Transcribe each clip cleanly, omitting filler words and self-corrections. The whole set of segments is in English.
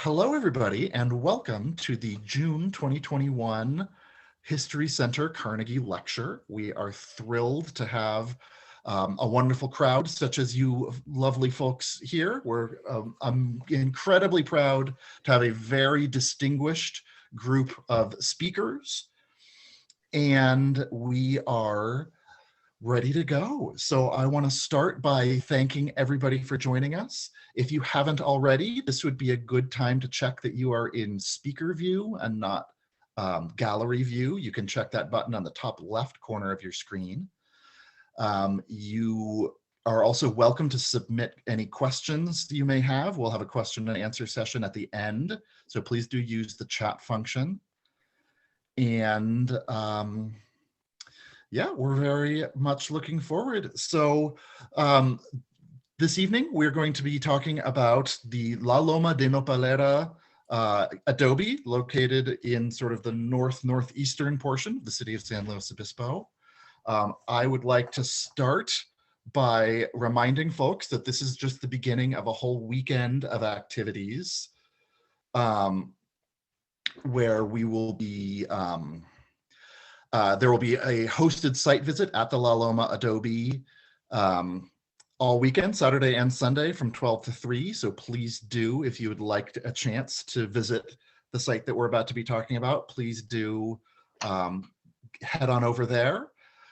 Hello, everybody, and welcome to the June 2021 History Center Carnegie Lecture. We are thrilled to have a wonderful crowd such as you lovely folks here. I'm incredibly proud to have a very distinguished group of speakers, and we are ready to go. So I want to start by thanking everybody for joining us. If you haven't already, this would be a good time to check that you are in speaker view and not gallery view. You can check that button on the top left corner of your screen. You are also welcome to submit any questions you may have. We'll have a question and answer session at the end, so please do use the chat function. And yeah, we're very much looking forward. So this evening, we're going to be talking about the La Loma de Nopalera Adobe, located in sort of the northeastern portion of the city of San Luis Obispo. I would like to start by reminding folks that this is just the beginning of a whole weekend of activities where we will be there will be a hosted site visit at the La Loma Adobe all weekend, Saturday and Sunday from 12 to 3. So please do, if you would like a chance to visit the site that we're about to be talking about, please do head on over there.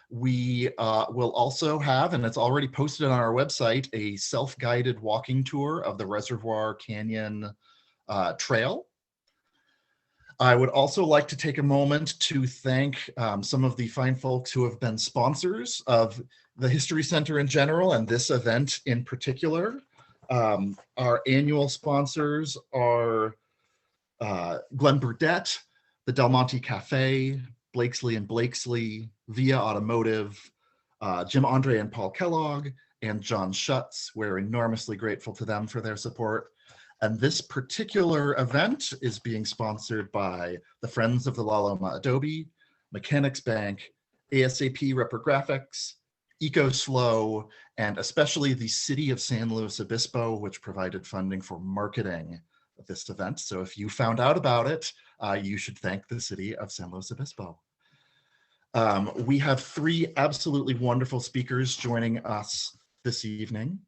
We will also have, and it's already posted on our website, a self-guided walking tour of the Reservoir Canyon Trail. I would also like to take a moment to thank some of the fine folks who have been sponsors of the History Center in general and this event in particular. Our annual sponsors are Glenn Burdett, the Del Monte Cafe, Blakesley and Blakesley, Via Automotive, Jim Andre and Paul Kellogg, and John Schutz. We're enormously grateful to them for their support. And this particular event is being sponsored by the Friends of the La Loma Adobe, Mechanics Bank, ASAP Reprographics, EcoSlow, and especially the City of San Luis Obispo, which provided funding for marketing of this event. So if you found out about it, you should thank the City of San Luis Obispo. We have three absolutely wonderful speakers joining us this evening.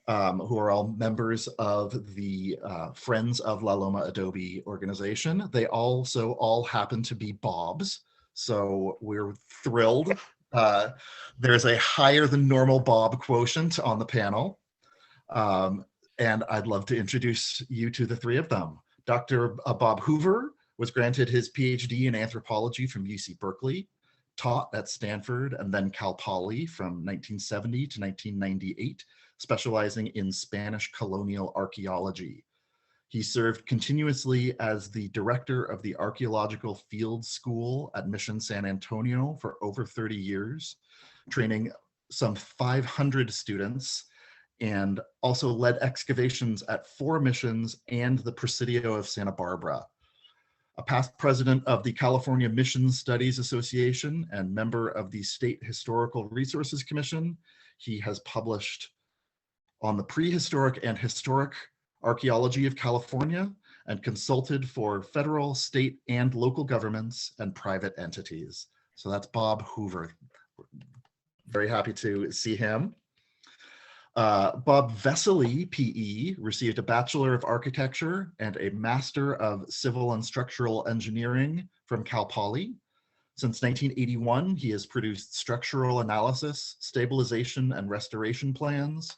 Who are all members of the Friends of La Loma Adobe organization. They also all happen to be Bobs, so we're thrilled. There's a higher than normal Bob quotient on the panel, and I'd love to introduce you to the three of them. Dr. Bob Hoover was granted his PhD in anthropology from UC Berkeley, taught at Stanford and then Cal Poly from 1970 to 1998, specializing in Spanish colonial archaeology. He served continuously as the director of the Archaeological Field School at Mission San Antonio for over 30 years, training some 500 students, and also led excavations at 4 missions and the Presidio of Santa Barbara. A past president of the California Mission Studies Association and member of the State Historical Resources Commission, he has published on the prehistoric and historic archaeology of California and consulted for federal, state, and local governments and private entities. So that's Bob Hoover. Very happy to see him. Bob Vessely, PE, received a Bachelor of Architecture and a Master of Civil and Structural Engineering from Cal Poly. Since 1981, he has produced structural analysis, stabilization, and restoration plans,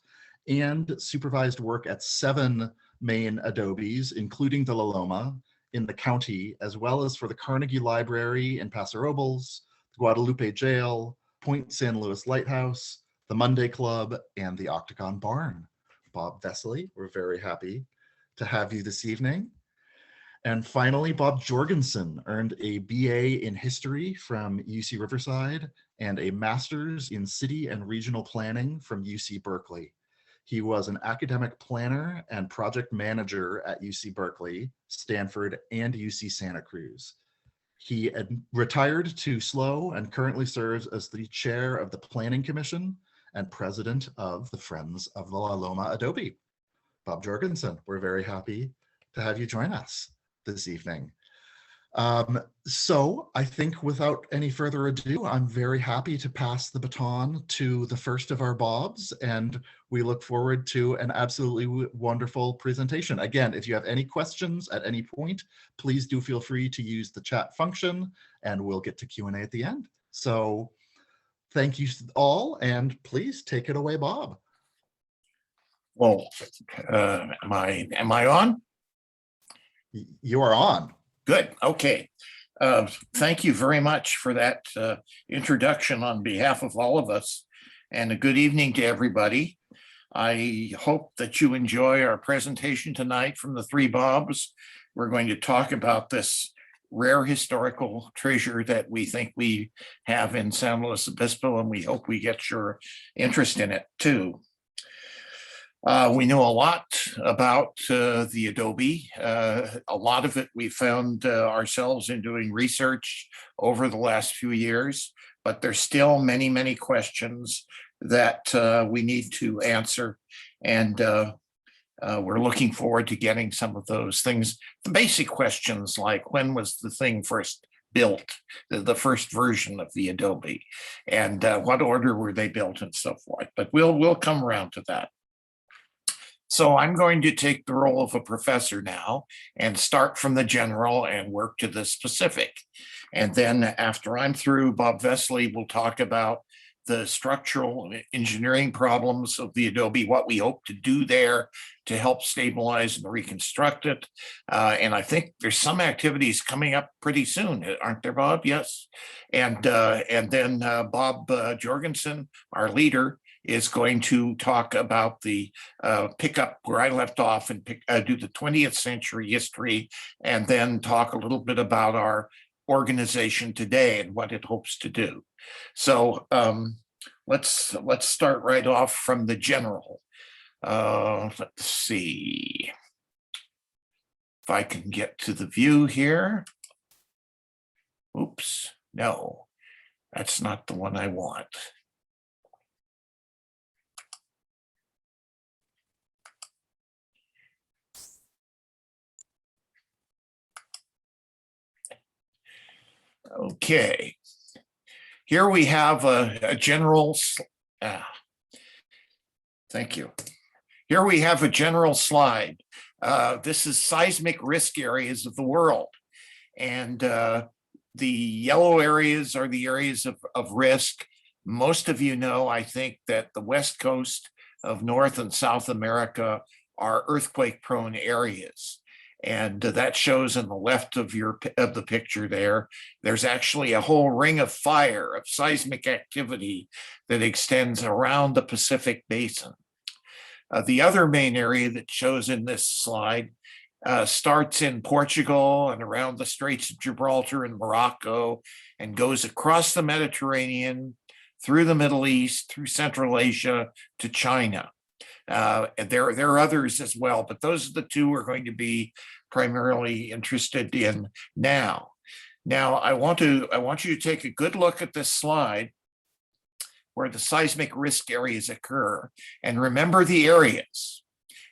and supervised work at 7 main Adobes, including the La Loma, in the county, as well as for the Carnegie Library in Paso Robles, the Guadalupe Jail, Point San Luis Lighthouse, the Monday Club, and the Octagon Barn. Bob Vessely, we're very happy to have you this evening. And finally, Bob Jorgensen earned a BA in History from UC Riverside and a Master's in City and Regional Planning from UC Berkeley. He was an academic planner and project manager at UC Berkeley, Stanford, and UC Santa Cruz. He retired to SLO and currently serves as the chair of the Planning Commission and president of the Friends of the La Loma Adobe. Bob Jorgensen, we're very happy to have you join us this evening. So I think without any further ado, I'm very happy to pass the baton to the first of our Bobs, and we look forward to an absolutely wonderful presentation. Again, if you have any questions at any point, please do feel free to use the chat function, and we'll get to Q&A at the end. So thank you all, and please take it away, Bob. Well, am I on? You are on. Good. Okay. Thank you very much for that introduction on behalf of all of us, and a good evening to everybody. I hope that you enjoy our presentation tonight from the three Bobs. We're going to talk about this rare historical treasure that we think we have in San Luis Obispo, and we hope we get your interest in it too. We know a lot about the Adobe. A lot of it we found ourselves in doing research over the last few years, but there's still many, many questions that we need to answer. And we're looking forward to getting some of those things. The basic questions like, when was the thing first built, the first version of the Adobe, and what order were they built and so forth. But we'll come around to that. So I'm going to take the role of a professor now and start from the general and work to the specific. And then after I'm through, Bob Vessely will talk about the structural engineering problems of the Adobe, what we hope to do there to help stabilize and reconstruct it. And I think there's some activities coming up pretty soon, aren't there, Bob? Yes. And then Bob Jorgensen, our leader, is going to talk about the pick up where I left off and do the 20th century history, and then talk a little bit about our organization today and what it hopes to do. So let's start right off from the general. Let's see if I can get to the view here. Oops, no, that's not the one I want. Okay, here we have a general, thank you. Here we have a general slide. This is seismic risk areas of the world. And the yellow areas are the areas of risk. Most of you know, I think, that the west coast of North and South America are earthquake prone areas. And that shows on the left of the picture there. There's actually a whole ring of fire of seismic activity that extends around the Pacific Basin. The other main area that shows in this slide starts in Portugal and around the Straits of Gibraltar and Morocco, and goes across the Mediterranean, through the Middle East, through Central Asia to China. And there are others as well, but those are the two we're going to be primarily interested in now. Now, I want you to take a good look at this slide where the seismic risk areas occur, and remember the areas.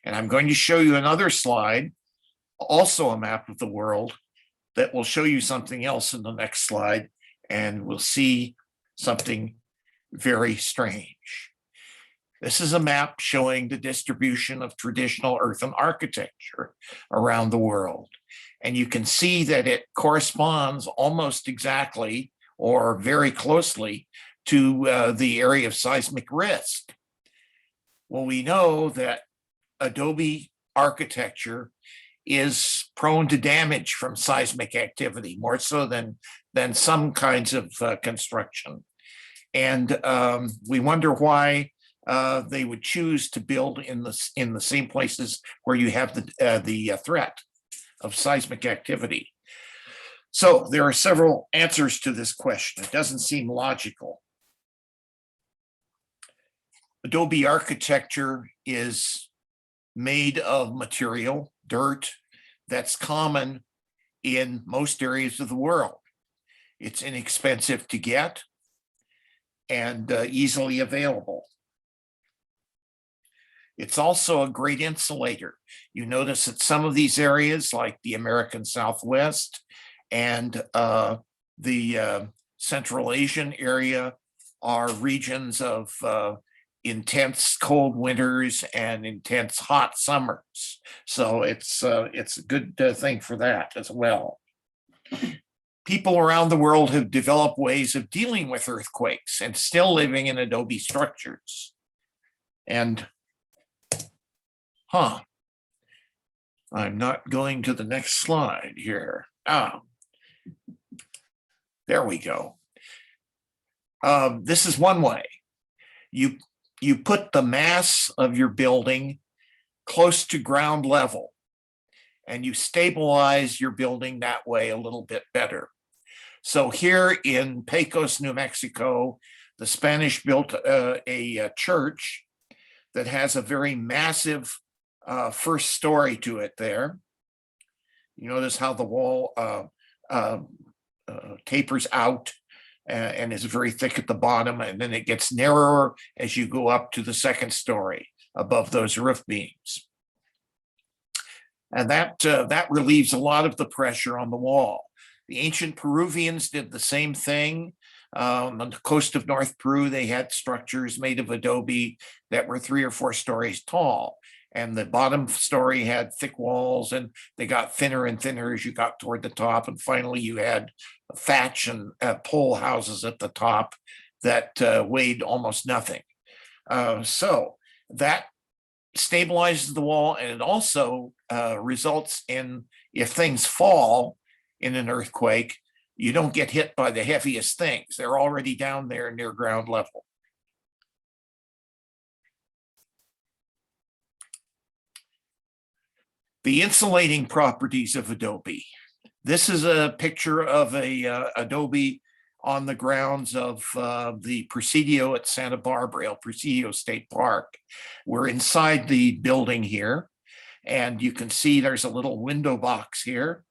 And I'm going to show you another slide, also a map of the world, that will show you something else in the next slide, and we'll see something very strange. This is a map showing the distribution of traditional earthen architecture around the world. And you can see that it corresponds almost exactly or very closely to the area of seismic risk. Well, we know that Adobe architecture is prone to damage from seismic activity, more so than some kinds of construction. And we wonder why they would choose to build in the same places where you have the threat of seismic activity. So there are several answers to this question. It doesn't seem logical. Adobe architecture is made of material, dirt, that's common in most areas of the world. It's inexpensive to get and easily available. It's also a great insulator. You notice that some of these areas, like the American Southwest and the Central Asian area, are regions of intense cold winters and intense hot summers. So it's a good thing for that as well. People around the world have developed ways of dealing with earthquakes and still living in adobe structures. And, I'm not going to the next slide here. There we go. This is one way. You put the mass of your building close to ground level, and you stabilize your building that way a little bit better. So here in Pecos, New Mexico, the Spanish built a church that has a very massive first story to it there. You notice how the wall tapers out and is very thick at the bottom, and then it gets narrower as you go up to the second story above those roof beams. And that relieves a lot of the pressure on the wall. The ancient Peruvians did the same thing. On the coast of North Peru, they had structures made of adobe that were 3 or 4 stories tall. And the bottom story had thick walls, and they got thinner and thinner as you got toward the top. And finally, you had thatch and pole houses at the top that weighed almost nothing. So that stabilizes the wall, and it also results in, if things fall in an earthquake, you don't get hit by the heaviest things. They're already down there near ground level. The insulating properties of adobe. This is a picture of a adobe on the grounds of the Presidio at Santa Barbara, El Presidio State Park. We're inside the building here, and you can see there's a little window box here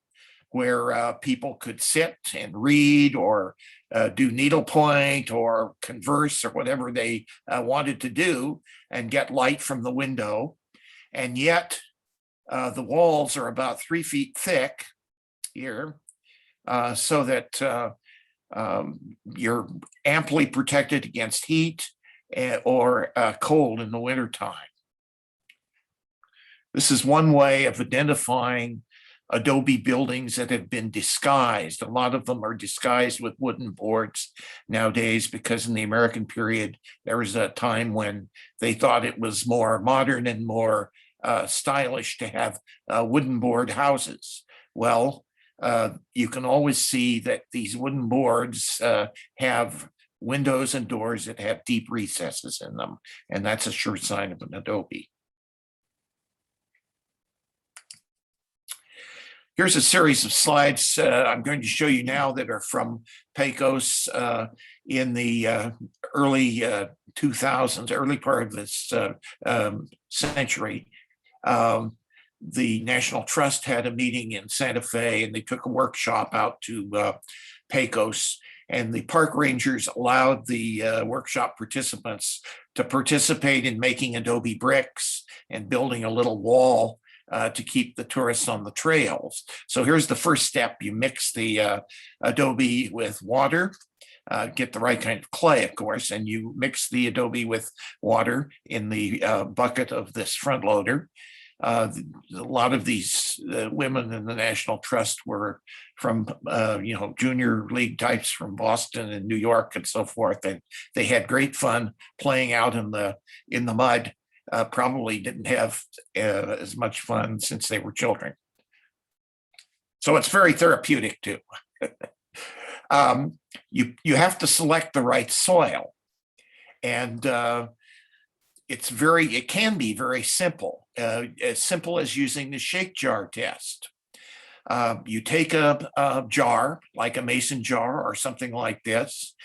where people could sit and read or do needlepoint or converse or whatever they wanted to do and get light from the window. And yet the walls are about 3 feet thick here, so that you're amply protected against heat or cold in the wintertime. This is one way of identifying adobe buildings that have been disguised. A lot of them are disguised with wooden boards nowadays, because in the American period, there was a time when they thought it was more modern and more stylish to have wooden board houses. Well, you can always see that these wooden boards have windows and doors that have deep recesses in them, and that's a sure sign of an adobe. Here's a series of slides I'm going to show you now that are from Pecos in the early 2000s, early part of this century. The National Trust had a meeting in Santa Fe, and they took a workshop out to Pecos, and the park rangers allowed the workshop participants to participate in making adobe bricks and building a little wall to keep the tourists on the trails. So here's the first step. You mix the adobe with water, get the right kind of clay, of course, and you mix the adobe with water in the bucket of this front loader. A lot of these women in the National Trust were from, junior league types from Boston and New York and so forth. And they had great fun playing out in the mud. Probably didn't have as much fun since they were children. So it's very therapeutic too. You have to select the right soil, and it can be very simple, as simple as using the shake jar test. You take a jar, like a mason jar or something like this,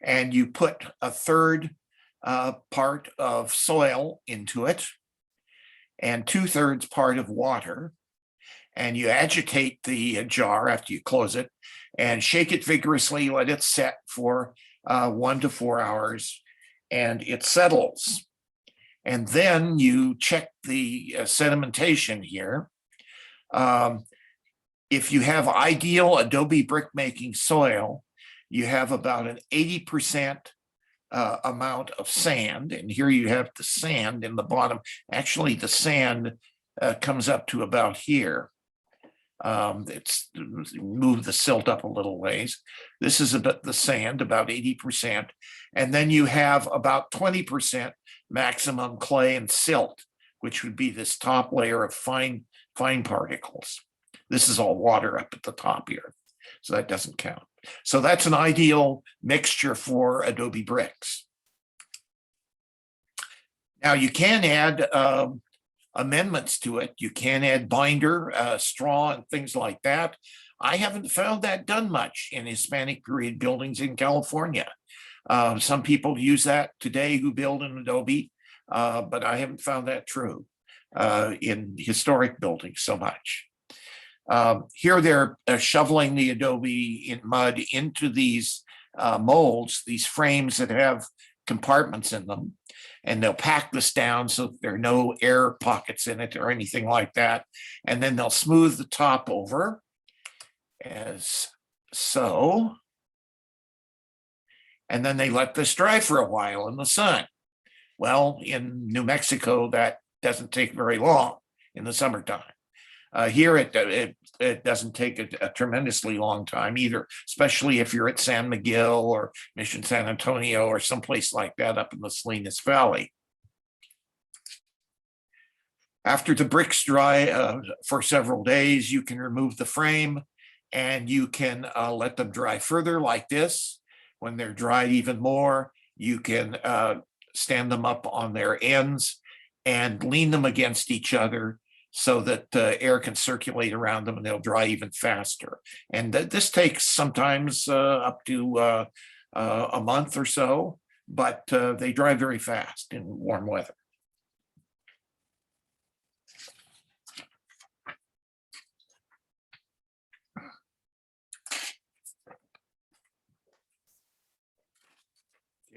and you put a third part of soil into it and 2/3 part of water, and you agitate the jar after you close it and shake it vigorously, let it set for 1 to 4 hours, and it settles. And then you check the sedimentation here. If you have ideal adobe brick making soil, you have about an 80% amount of sand. And here you have the sand in the bottom. Actually, the sand comes up to about here. It's moved the silt up a little ways. This is about the sand, about 80%. And then you have about 20% maximum clay and silt, which would be this top layer of fine particles. This is all water up at the top here, so that doesn't count. So that's an ideal mixture for adobe bricks. Now you can add amendments to it. You can add binder, straw, and things like that. I haven't found that done much in Hispanic period buildings in California. Some people use that today who build in adobe, but I haven't found that true in historic buildings so much. Here they're shoveling the adobe in mud into these molds, these frames that have compartments in them, and they'll pack this down so there are no air pockets in it or anything like that. And then they'll smooth the top over as so. And then they let this dry for a while in the sun. Well, in New Mexico, that doesn't take very long in the summertime. Here, it doesn't take a tremendously long time either, especially if you're at San Miguel or Mission San Antonio or someplace like that up in the Salinas Valley. After the bricks dry for several days, you can remove the frame and you can let them dry further like this. When they're dried even more, you can stand them up on their ends and lean them against each other so that air can circulate around them and they'll dry even faster. And this takes sometimes up to a month or so, but they dry very fast in warm weather.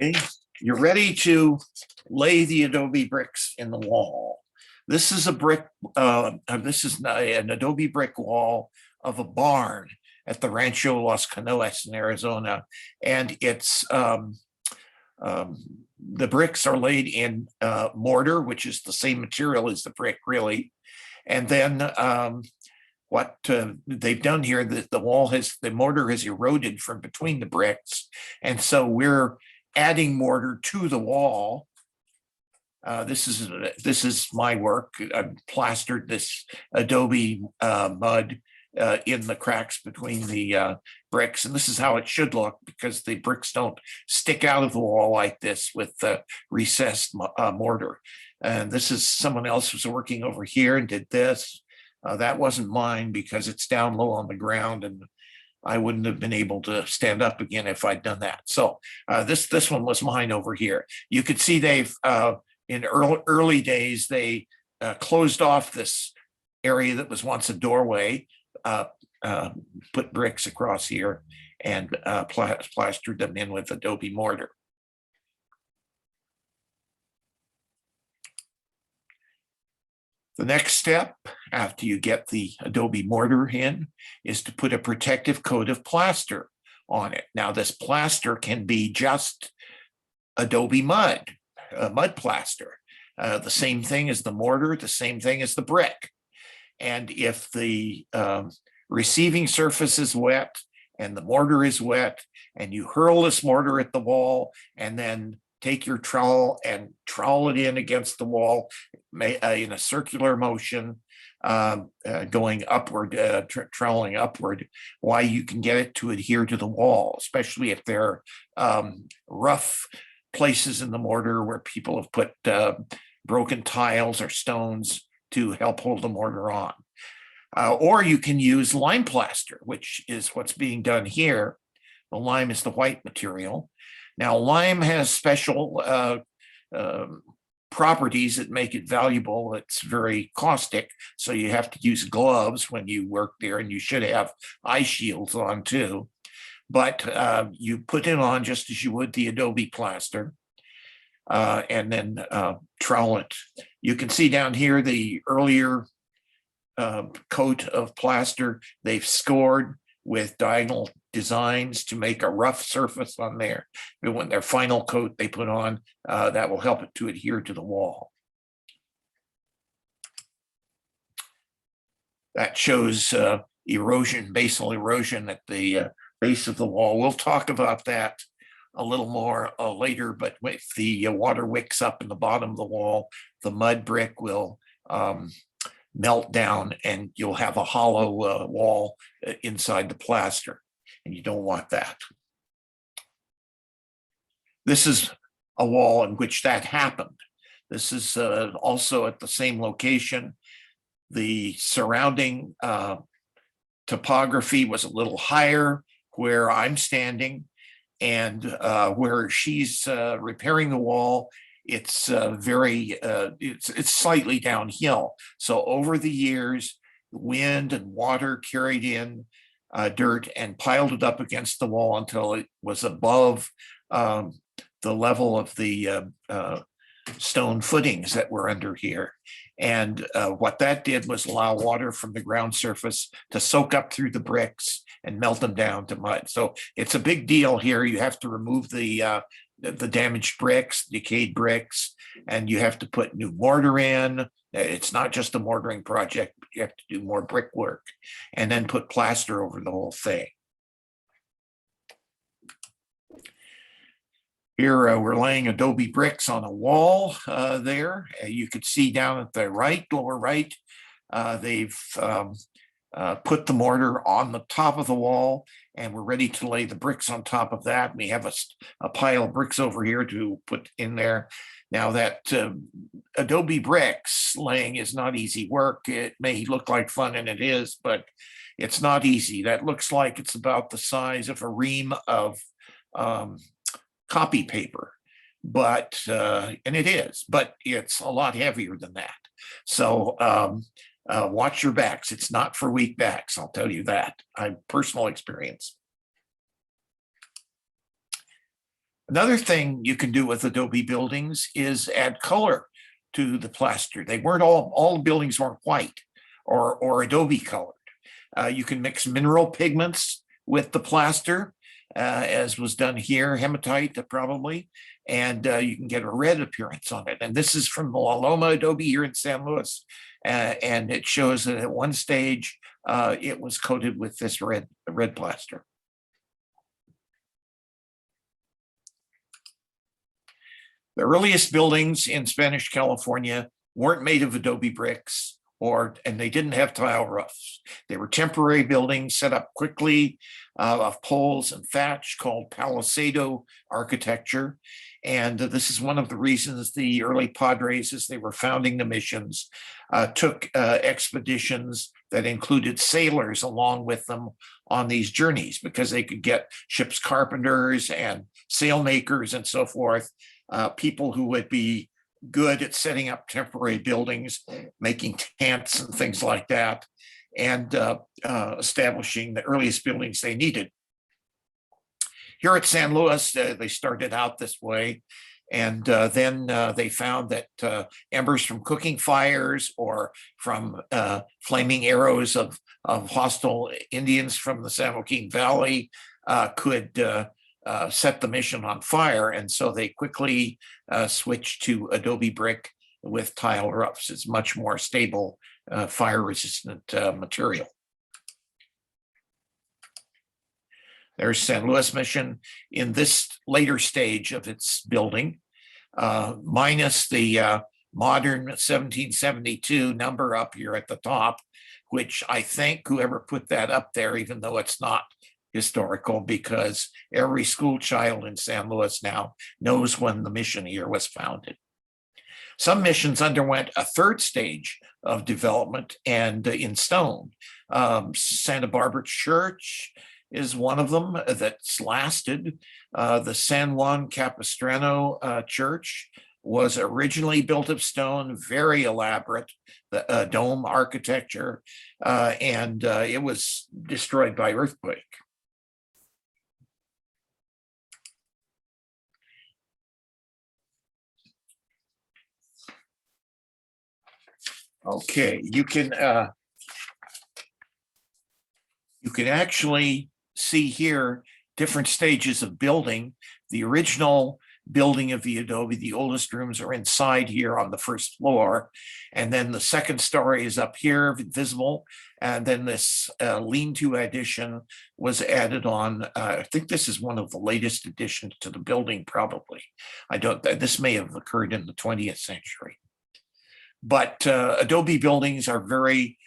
Okay, you're ready to lay the adobe bricks in the wall. This is a brick, this is an adobe brick wall of a barn at the Rancho Los Canoas in Arizona. And it's, the bricks are laid in mortar, which is the same material as the brick really. And then what they've done here, the mortar has eroded from between the bricks. And so we're adding mortar to the wall. This is my work. I've plastered this adobe mud in the cracks between the bricks, and this is how it should look because the bricks don't stick out of the wall like this with the recessed mortar. And this is someone else who's working over here and did this. That wasn't mine because it's down low on the ground and I wouldn't have been able to stand up again if I'd done that. So this one was mine over here. You could see they've in early days, they closed off this area that was once a doorway, put bricks across here and plastered them in with adobe mortar. The next step after you get the adobe mortar in is to put a protective coat of plaster on it. Now this plaster can be just adobe mud plaster, the same thing as the mortar, the same thing as the brick. And if the receiving surface is wet and the mortar is wet and you hurl this mortar at the wall and then take your trowel and trowel it in against the wall in a circular motion, going upward, troweling upward, why you can get it to adhere to the wall, especially if there are rough places in the mortar where people have put broken tiles or stones to help hold the mortar on. Or you can use lime plaster, which is what's being done here. The lime is the white material. Now, lime has special properties that make it valuable. It's very caustic, so you have to use gloves when you work there, and you should have eye shields on too. But you put it on just as you would the adobe plaster. and then trowel it. You can see down here the earlier coat of plaster. They've scored with diagonal designs to make a rough surface on there. And when their final coat they put on, that will help it to adhere to the wall. That shows erosion, basal erosion at the base of the wall. We'll talk about that a little more later, but if the water wicks up in the bottom of the wall, the mud brick will melt down and you'll have a hollow wall inside the plaster, and you don't want that. This is a wall in which that happened. This is also at the same location. The surrounding topography was a little higher where I'm standing, and where she's repairing the wall, it's it's slightly downhill. So over the years, wind and water carried in dirt and piled it up against the wall until it was above the level of the stone footings that were under here. And what that did was allow water from the ground surface to soak up through the bricks and melt them down to mud. So it's a big deal here. You have to remove the damaged bricks, decayed bricks, and you have to put new mortar in. It's not just a mortaring project, but you have to do more brickwork and then put plaster over the whole thing. Here we're laying adobe bricks on a wall there. You could see down at the right, lower right, they've put the mortar on the top of the wall, and we're ready to lay the bricks on top of that. We have a pile of bricks over here to put in there. Now that adobe bricks laying is not easy work. It may look like fun, and it is, but it's not easy. That looks like it's about the size of a ream of copy paper, but and it is, but it's a lot heavier than that. So watch your backs. It's not for weak backs, I'll tell you that. I personal experience. Another thing you can do with adobe buildings is add color to the plaster. They weren't all the buildings weren't white or adobe colored. You can mix mineral pigments with the plaster, as was done here, hematite probably, and you can get a red appearance on it. And this is from the Loma adobe here in San Luis, and it shows that at one stage it was coated with this red plaster. The earliest buildings in Spanish California weren't made of adobe bricks, and they didn't have tile roofs. They were temporary buildings set up quickly of poles and thatch, called palisado architecture. And this is one of the reasons the early padres, as they were founding the missions, took expeditions that included sailors along with them on these journeys, because they could get ship's carpenters and sailmakers and so forth, people who would be good at setting up temporary buildings, making tents and things like that, and establishing the earliest buildings they needed. Here at San Luis, they started out this way, and then they found that embers from cooking fires or from flaming arrows of hostile Indians from the San Joaquin Valley could set the mission on fire, and so they quickly switched to adobe brick with tile roofs. It's much more stable, fire-resistant material. There's San Luis Mission in this later stage of its building, minus the modern 1772 number up here at the top, which I think whoever put that up there, even though it's not historical, because every school child in San Luis now knows when the mission here was founded. Some missions underwent a third stage of development and in stone. Santa Barbara Church is one of them that's lasted. The San Juan Capistrano Church was originally built of stone, very elaborate, the dome architecture, and it was destroyed by earthquake. Okay, you can actually see here different stages of building. The original building of the adobe, the oldest rooms are inside here on the first floor. And then the second story is up here visible. And then this lean-to addition was added on. I think this is one of the latest additions to the building, probably. This may have occurred in the 20th century. But adobe buildings are very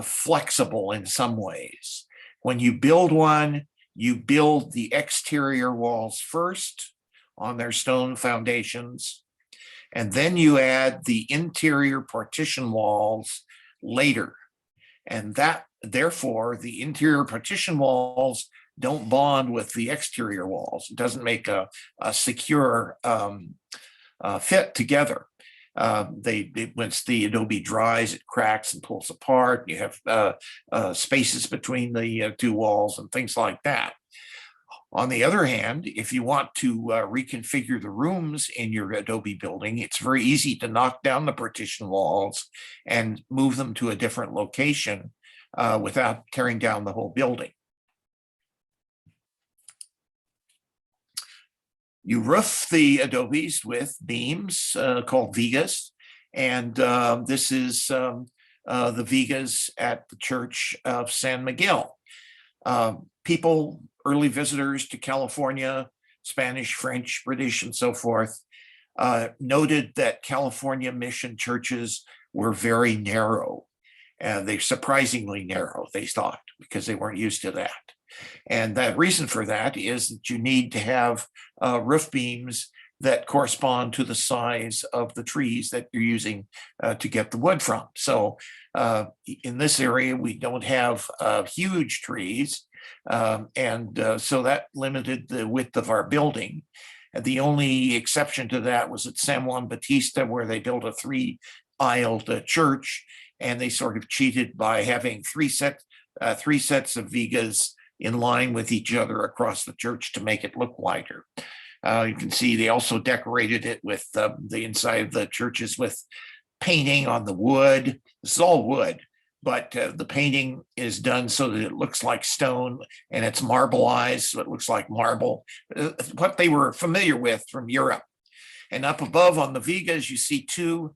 flexible in some ways. When you build one, you build the exterior walls first on their stone foundations, and then you add the interior partition walls later. And that, therefore, the interior partition walls don't bond with the exterior walls. It doesn't make a secure fit together. Once the adobe dries, it cracks and pulls apart. You have spaces between the two walls and things like that. On the other hand, if you want to reconfigure the rooms in your adobe building, it's very easy to knock down the partition walls and move them to a different location without tearing down the whole building. You roof the adobes with beams called vigas, and this is the vigas at the Church of San Miguel. People, early visitors to California, Spanish, French, British, and so forth, noted that California mission churches were very narrow. They're surprisingly narrow, they thought, because they weren't used to that. And the reason for that is that you need to have roof beams that correspond to the size of the trees that you're using to get the wood from. So in this area, we don't have huge trees. So that limited the width of our building. And the only exception to that was at San Juan Bautista, where they built a three-aisled church, and they sort of cheated by having three sets of vigas in line with each other across the church to make it look wider. You can see they also decorated it with the inside of the churches with painting on the wood. This is all wood, but the painting is done so that it looks like stone, and it's marbleized, so it looks like marble, what they were familiar with from Europe. And up above on the vigas, you see two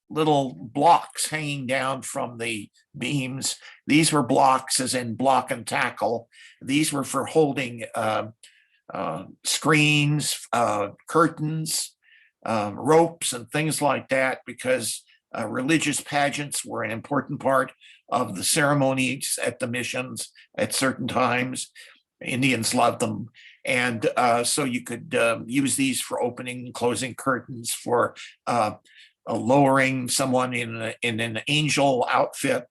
little blocks hanging down from the beams. These were blocks, as in block and tackle. These were for holding screens, curtains, ropes, and things like that, because religious pageants were an important part of the ceremonies at the missions at certain times. Indians loved them. And so you could use these for opening and closing curtains, for lowering someone in an angel outfit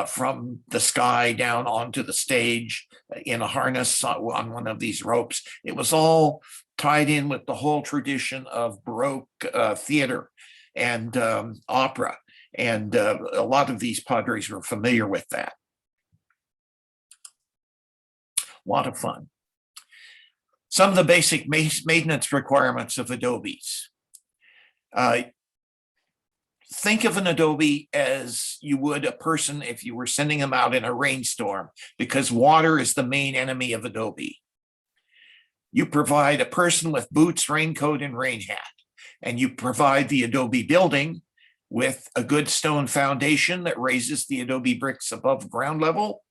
from the sky down onto the stage in a harness on one of these ropes. It was all tied in with the whole tradition of Baroque theater and opera. And a lot of these padres were familiar with that. A lot of fun. Some of the basic maintenance requirements of adobes. Think of an adobe as you would a person if you were sending them out in a rainstorm, because water is the main enemy of adobe. You provide a person with boots, raincoat, and rain hat, and you provide the adobe building with a good stone foundation that raises the adobe bricks above ground level.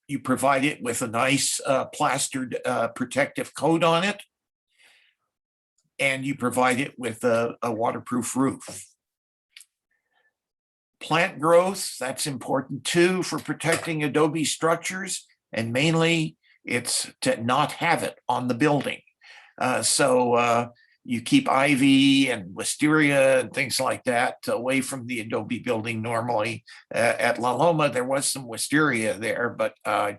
You provide it with a nice plastered protective coat on it, and you provide it with a waterproof roof. Plant growth, that's important too for protecting adobe structures, and mainly it's to not have it on the building. So you keep ivy and wisteria and things like that away from the adobe building normally. At La Loma, there was some wisteria there, but I'm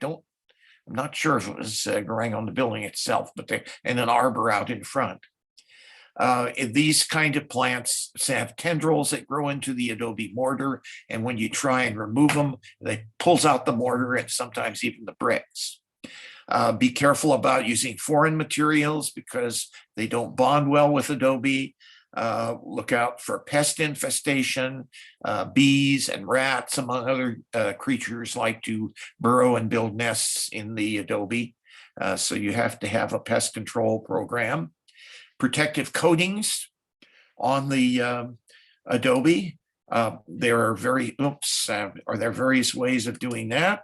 not sure if it was growing on the building itself, but and an arbor out in front. These kind of plants have tendrils that grow into the adobe mortar, and when you try and remove them, they pulls out the mortar and sometimes even the bricks. Be careful about using foreign materials because they don't bond well with adobe. Look out for pest infestation. Bees and rats, among other creatures, like to burrow and build nests in the adobe. So you have to have a pest control program. Protective coatings on the adobe. There are various ways of doing that.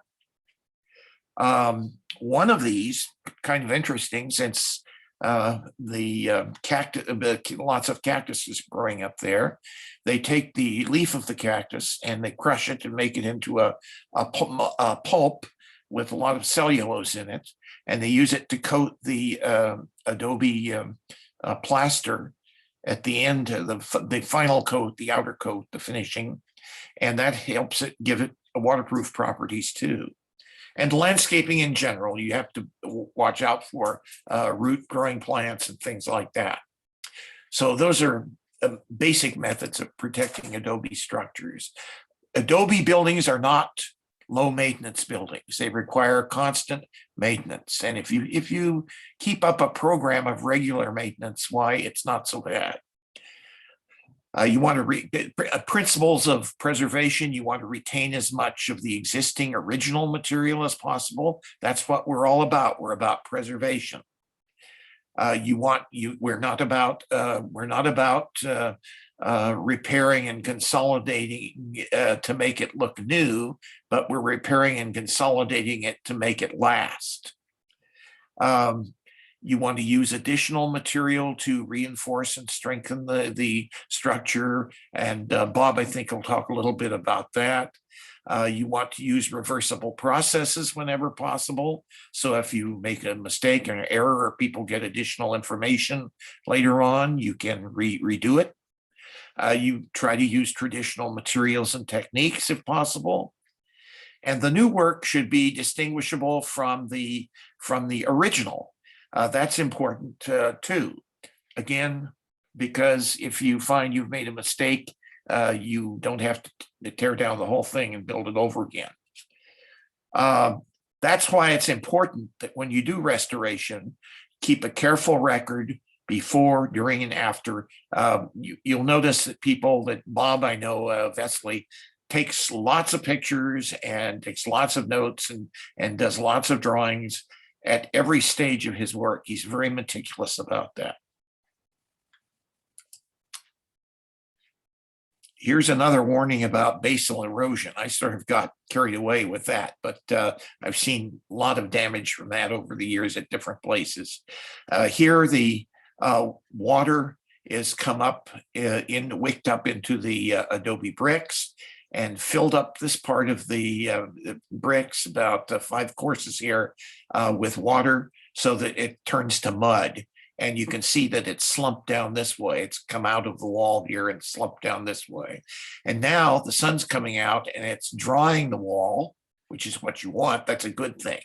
One of these, kind of interesting, since lots of cactuses growing up there, they take the leaf of the cactus and they crush it and make it into a pulp with a lot of cellulose in it, and they use it to coat the adobe plaster at the end of the final coat, the outer coat, the finishing, and that helps it give it waterproof properties too. And landscaping in general, you have to watch out for root growing plants and things like that. So those are basic methods of protecting adobe structures. Adobe buildings are not low maintenance buildings. They require constant maintenance. And if you keep up a program of regular maintenance, why, it's not so bad. You want to principles of preservation. You want to retain as much of the existing original material as possible. That's what we're all about. We're about preservation. We're not about repairing and consolidating to make it look new, but we're repairing and consolidating it to make it last. You want to use additional material to reinforce and strengthen the structure. And Bob, I think, will talk a little bit about that. You want to use reversible processes whenever possible. So if you make a mistake or an error, or people get additional information later on, you can redo it. You try to use traditional materials and techniques if possible. And the new work should be distinguishable from the original. That's important too. Again, because if you find you've made a mistake, you don't have to tear down the whole thing and build it over again. That's why it's important that when you do restoration, keep a careful record before, during, and after. You'll notice that Bob, I know, Vessely, takes lots of pictures and takes lots of notes and does lots of drawings at every stage of his work. He's very meticulous about that. Here's another warning about basal erosion. I sort of got carried away with that, but I've seen a lot of damage from that over the years at different places. Here, the water is come up, wicked up into the adobe bricks and filled up this part of the bricks, about 5 courses here, with water, so that it turns to mud. And you can see that it's slumped down this way. It's come out of the wall here and slumped down this way. And now the sun's coming out and it's drying the wall, which is what you want. That's a good thing.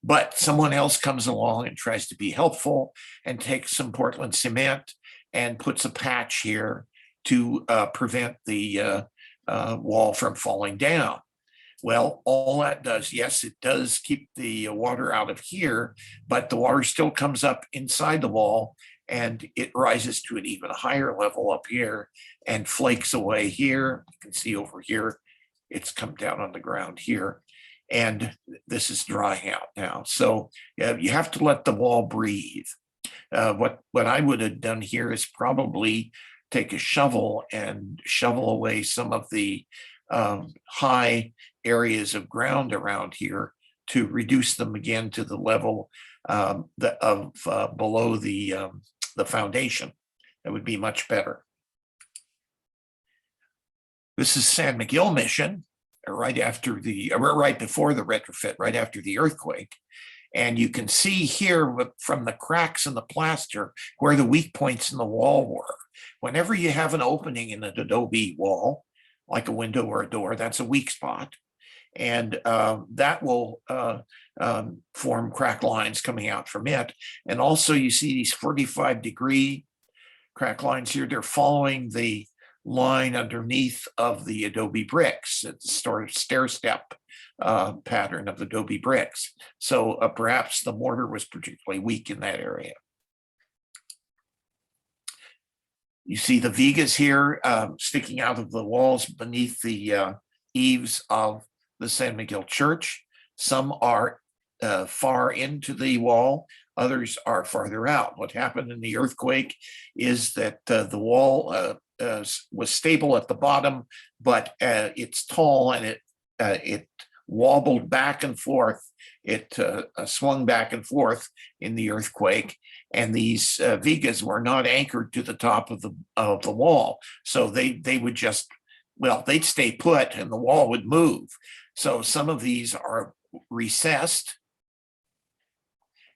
But someone else comes along and tries to be helpful and takes some Portland cement and puts a patch here to prevent the wall from falling down. Well, all that does, yes, it does keep the water out of here, but the water still comes up inside the wall and it rises to an even higher level up here and flakes away here. You can see over here, it's come down on the ground here. And this is drying out now. So you have to let the wall breathe. What I would have done here is probably take a shovel and shovel away some of the high areas of ground around here to reduce them again to the level below the foundation. That would be much better. This is San Miguel Mission, right before the retrofit, right after the earthquake. And you can see here from the cracks in the plaster where the weak points in the wall were. Whenever you have an opening in an adobe wall, like a window or a door, that's a weak spot. And that will form crack lines coming out from it. And also you see these 45-degree crack lines here. They're following the line underneath of the adobe bricks. It's sort of stair-step pattern of adobe bricks. So perhaps the mortar was particularly weak in that area. You see the vigas here sticking out of the walls beneath the eaves of the San Miguel Church. Some are far into the wall, others are farther out. What happened in the earthquake is that the wall was stable at the bottom, but it's tall and it wobbled back and forth. It swung back and forth in the earthquake, and these vigas were not anchored to the top of the wall, so they would just, well, they'd stay put and the wall would move. So some of these are recessed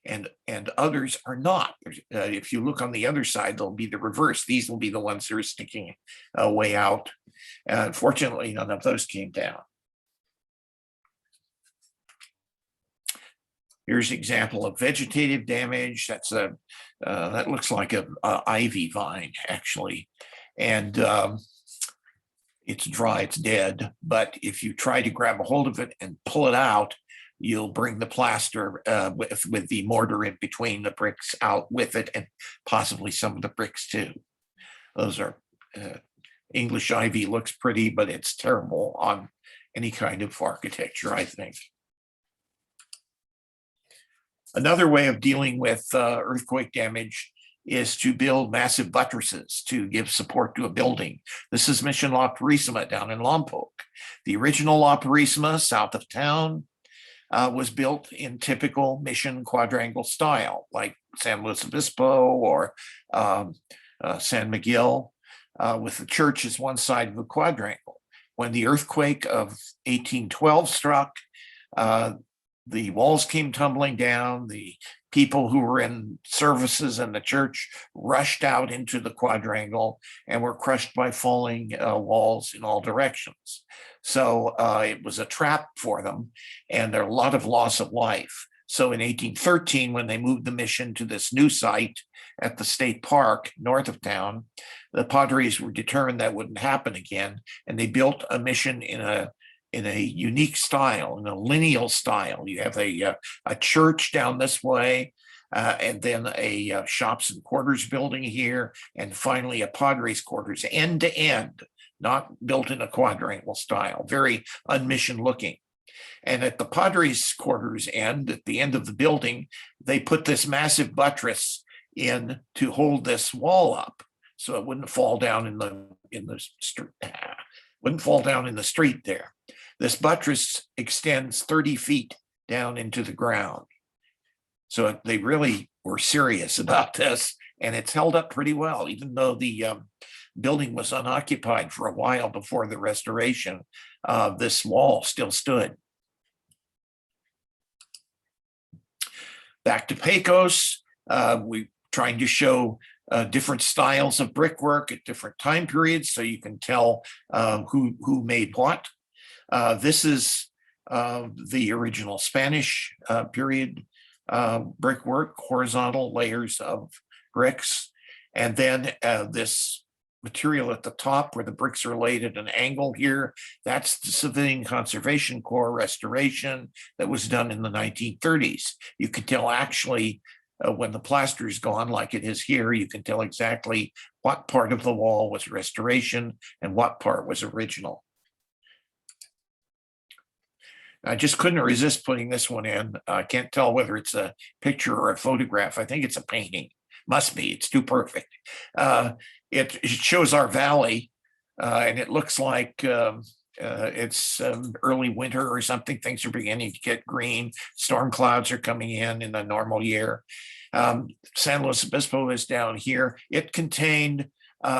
and others are not. If you look on the other side, they'll be the reverse. These will be the ones that are sticking way out. Fortunately, none of those came down. Here's an example of vegetative damage. That's that looks like a ivy vine, actually. And it's dry, it's dead. But if you try to grab a hold of it and pull it out, you'll bring the plaster with the mortar in between the bricks out with it, and possibly some of the bricks too. Those are English ivy. Looks pretty, but it's terrible on any kind of architecture, I think. Another way of dealing with earthquake damage is to build massive buttresses to give support to a building. This is Mission La Purísima down in Lompoc. The original La Purísima, south of town, was built in typical mission quadrangle style, like San Luis Obispo or San Miguel, with the church as one side of the quadrangle. When the earthquake of 1812 struck, the walls came tumbling down. The people who were in services in the church rushed out into the quadrangle and were crushed by falling walls in all directions. So it was a trap for them, and there are a lot of loss of life. So in 1813, when they moved the mission to this new site at the state park north of town, the Padres were determined that wouldn't happen again, and they built a mission in a unique style, in a lineal style. You have a church down this way, and then a shops and quarters building here, and finally a Padres quarters, end to end, not built in a quadrangle style, very unmission looking. And at the Padres quarters end, at the end of the building, they put this massive buttress in to hold this wall up, so it wouldn't fall down in the street. Wouldn't fall down in the street there. This buttress extends 30 feet down into the ground. So they really were serious about this, and it's held up pretty well, even though the building was unoccupied for a while before the restoration. This wall still stood. Back to Pecos, we're trying to show different styles of brickwork at different time periods, so you can tell who made what. This is the original Spanish period brickwork, horizontal layers of bricks. And then this material at the top where the bricks are laid at an angle here, that's the Civilian Conservation Corps restoration that was done in the 1930s. You can tell actually when the plaster is gone, like it is here, you can tell exactly what part of the wall was restoration and what part was original. I just couldn't resist putting this one in. I can't tell whether it's a picture or a photograph. I think it's a painting. Must be. It's too perfect. It shows our valley, and it looks like it's early winter or something. Things are beginning to get green. Storm clouds are coming in a normal year. San Luis Obispo is down here. It contained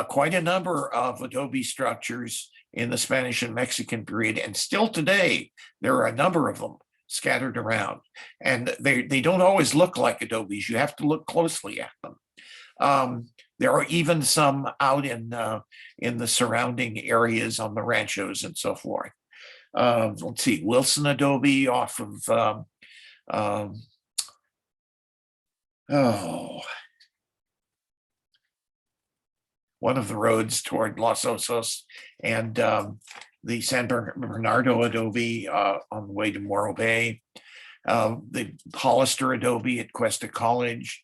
quite a number of adobe structures in the Spanish and Mexican period, and still today there are a number of them scattered around, and they don't always look like adobes. You have to look closely at them. There are even some out in the surrounding areas on the ranchos and so forth. Let's see, Wilson adobe off of one of the roads toward Los Osos, and the San Bernardo adobe on the way to Morro Bay, the Hollister adobe at Cuesta College.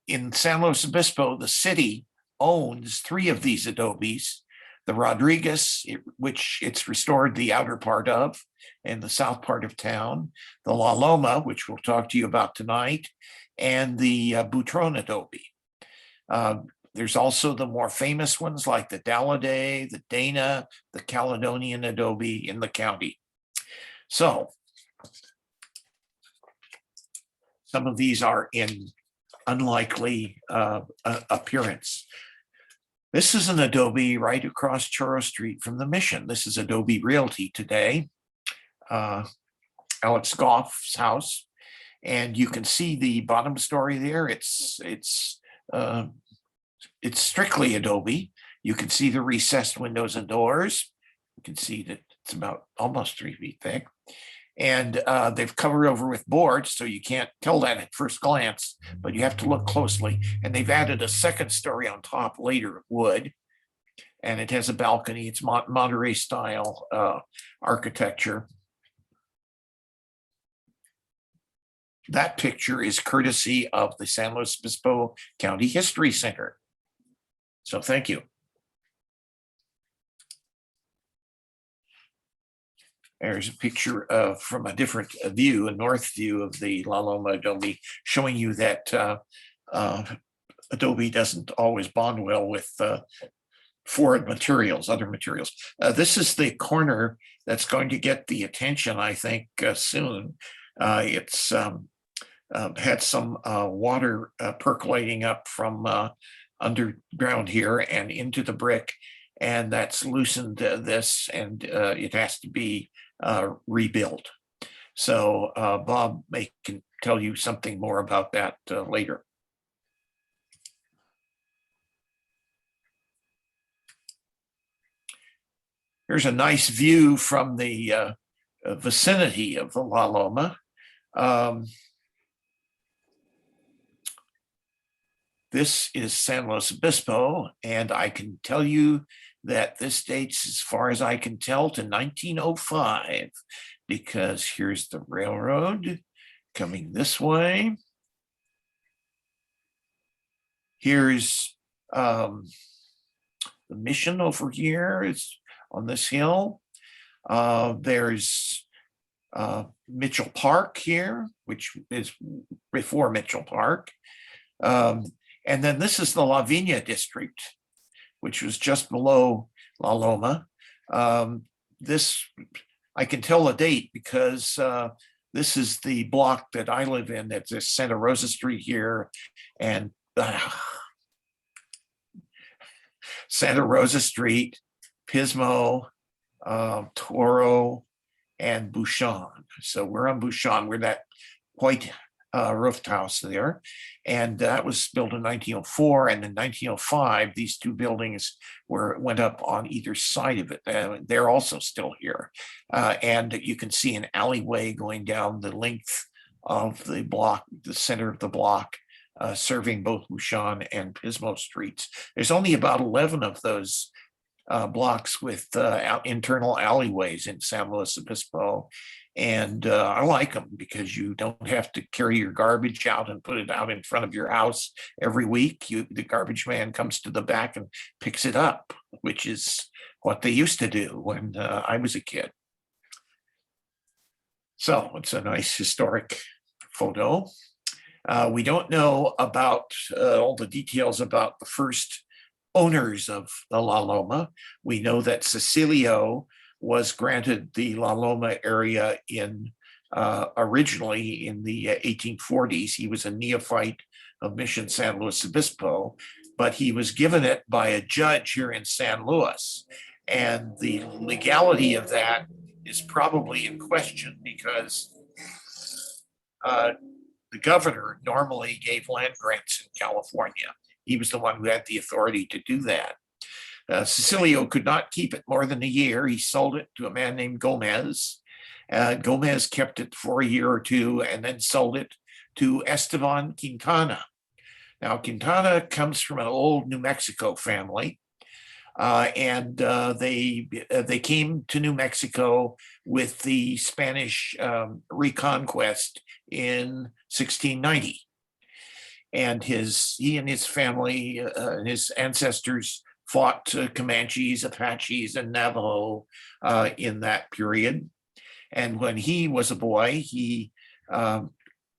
In San Luis Obispo, the city owns 3 of these adobes: the Rodriguez, which it's restored the outer part of, and the south part of town; the La Loma, which we'll talk to you about tonight; and the Butron adobe. There's also the more famous ones like the Dalladé, the Dana, the Caledonian adobe in the county. So some of these are in unlikely appearance. This is an adobe right across Churro Street from the Mission. This is Adobe Realty today, Alex Goff's house. And you can see the bottom story there. It's strictly adobe. You can see the recessed windows and doors. You can see that it's about almost 3 feet thick. And they've covered over with boards, so you can't tell that at first glance, but you have to look closely. And they've added a second story on top later of wood, and it has a balcony. It's Monterey style architecture. That picture is courtesy of the San Luis Obispo County History Center. So thank you. There's a picture from a different view, a north view of the La Loma adobe, showing you that adobe doesn't always bond well with foreign materials, other materials. This is the corner that's going to get the attention, I think, soon. It's had some water percolating up from underground here and into the brick, and that's loosened this, and it has to be rebuilt. So Bob can tell you something more about that later. Here's a nice view from the vicinity of the La Loma. This is San Luis Obispo, and I can tell you that this dates, as far as I can tell, to 1905, because here's the railroad coming this way. Here's the Mission over here, is on this hill. There's Mitchell Park here, which is before Mitchell Park. And then this is the La Vina district, which was just below La Loma. This, I can tell the date because this is the block that I live in. That's Santa Rosa Street here, and Santa Rosa Street, Pismo, Toro, and Bouchon. So we're on Bouchon. We're that white roofed house there, and that was built in 1904. And in 1905, these 2 buildings went up on either side of it. They're also still here, and you can see an alleyway going down the length of the block, the center of the block, serving both Bouchon and Pismo streets. There's only about 11 of those blocks with internal alleyways in San Luis Obispo. And I like them because you don't have to carry your garbage out and put it out in front of your house every week. The garbage man comes to the back and picks it up, which is what they used to do when I was a kid. So it's a nice historic photo. We don't know about all the details about the first owners of the La Loma. We know that Cecilio was granted the La Loma area in originally in the 1840s. He was a neophyte of Mission San Luis Obispo, but he was given it by a judge here in San Luis. And the legality of that is probably in question because the governor normally gave land grants in California. He was the one who had the authority to do that. Cecilio could not keep it more than a year. He sold it to a man named Gomez. Gomez kept it for a year or 2 and then sold it to Esteban Quintana. Now, Quintana comes from an old New Mexico family, and they came to New Mexico with the Spanish reconquest in 1690. and he and his family and his ancestors fought Comanches, Apaches, and Navajo in that period. And when he was a boy, he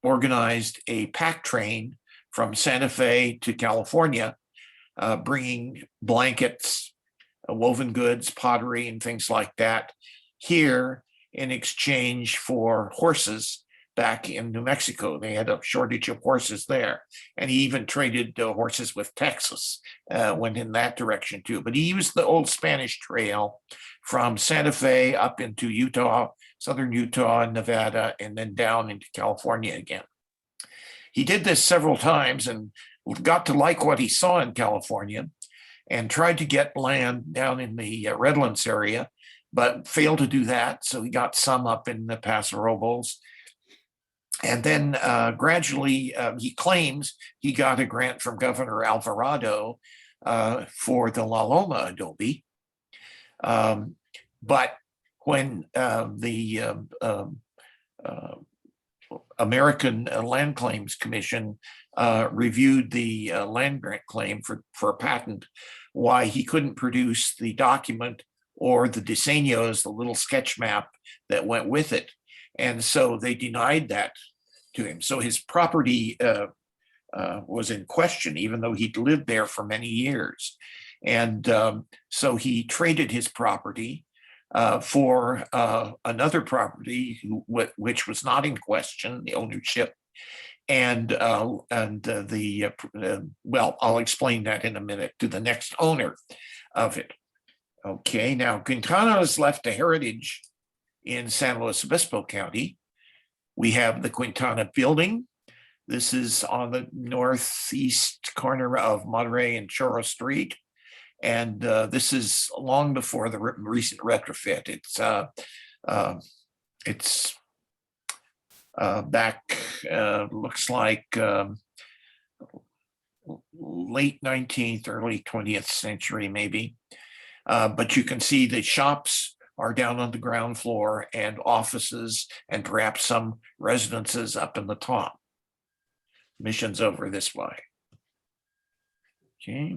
organized a pack train from Santa Fe to California, bringing blankets, woven goods, pottery, and things like that here in exchange for horses back in New Mexico. They had a shortage of horses there. And he even traded horses with Texas, went in that direction too. But he used the old Spanish trail from Santa Fe up into Utah, southern Utah and Nevada, and then down into California again. He did this several times and got to like what he saw in California and tried to get land down in the Redlands area, but failed to do that. So he got some up in the Paso Robles. And then gradually, he claims he got a grant from Governor Alvarado for the La Loma adobe. But when the American Land Claims Commission reviewed the land grant claim for a patent, why he couldn't produce the document or the diseños, the little sketch map that went with it. And so they denied that to him. So his property was in question, even though he'd lived there for many years. And so he traded his property for another property which was not in question, the ownership. And well, I'll explain that in a minute, to the next owner of it. Okay, now Quintana has left a heritage in San Luis Obispo County. We have the Quintana Building. This is on the northeast corner of Monterey and Chorro Street. And this is long before the recent retrofit. It's back, looks like late 19th, early 20th century, maybe. But you can see the shops are down on the ground floor and offices and perhaps some residences up in the top. Mission's over this way. Okay.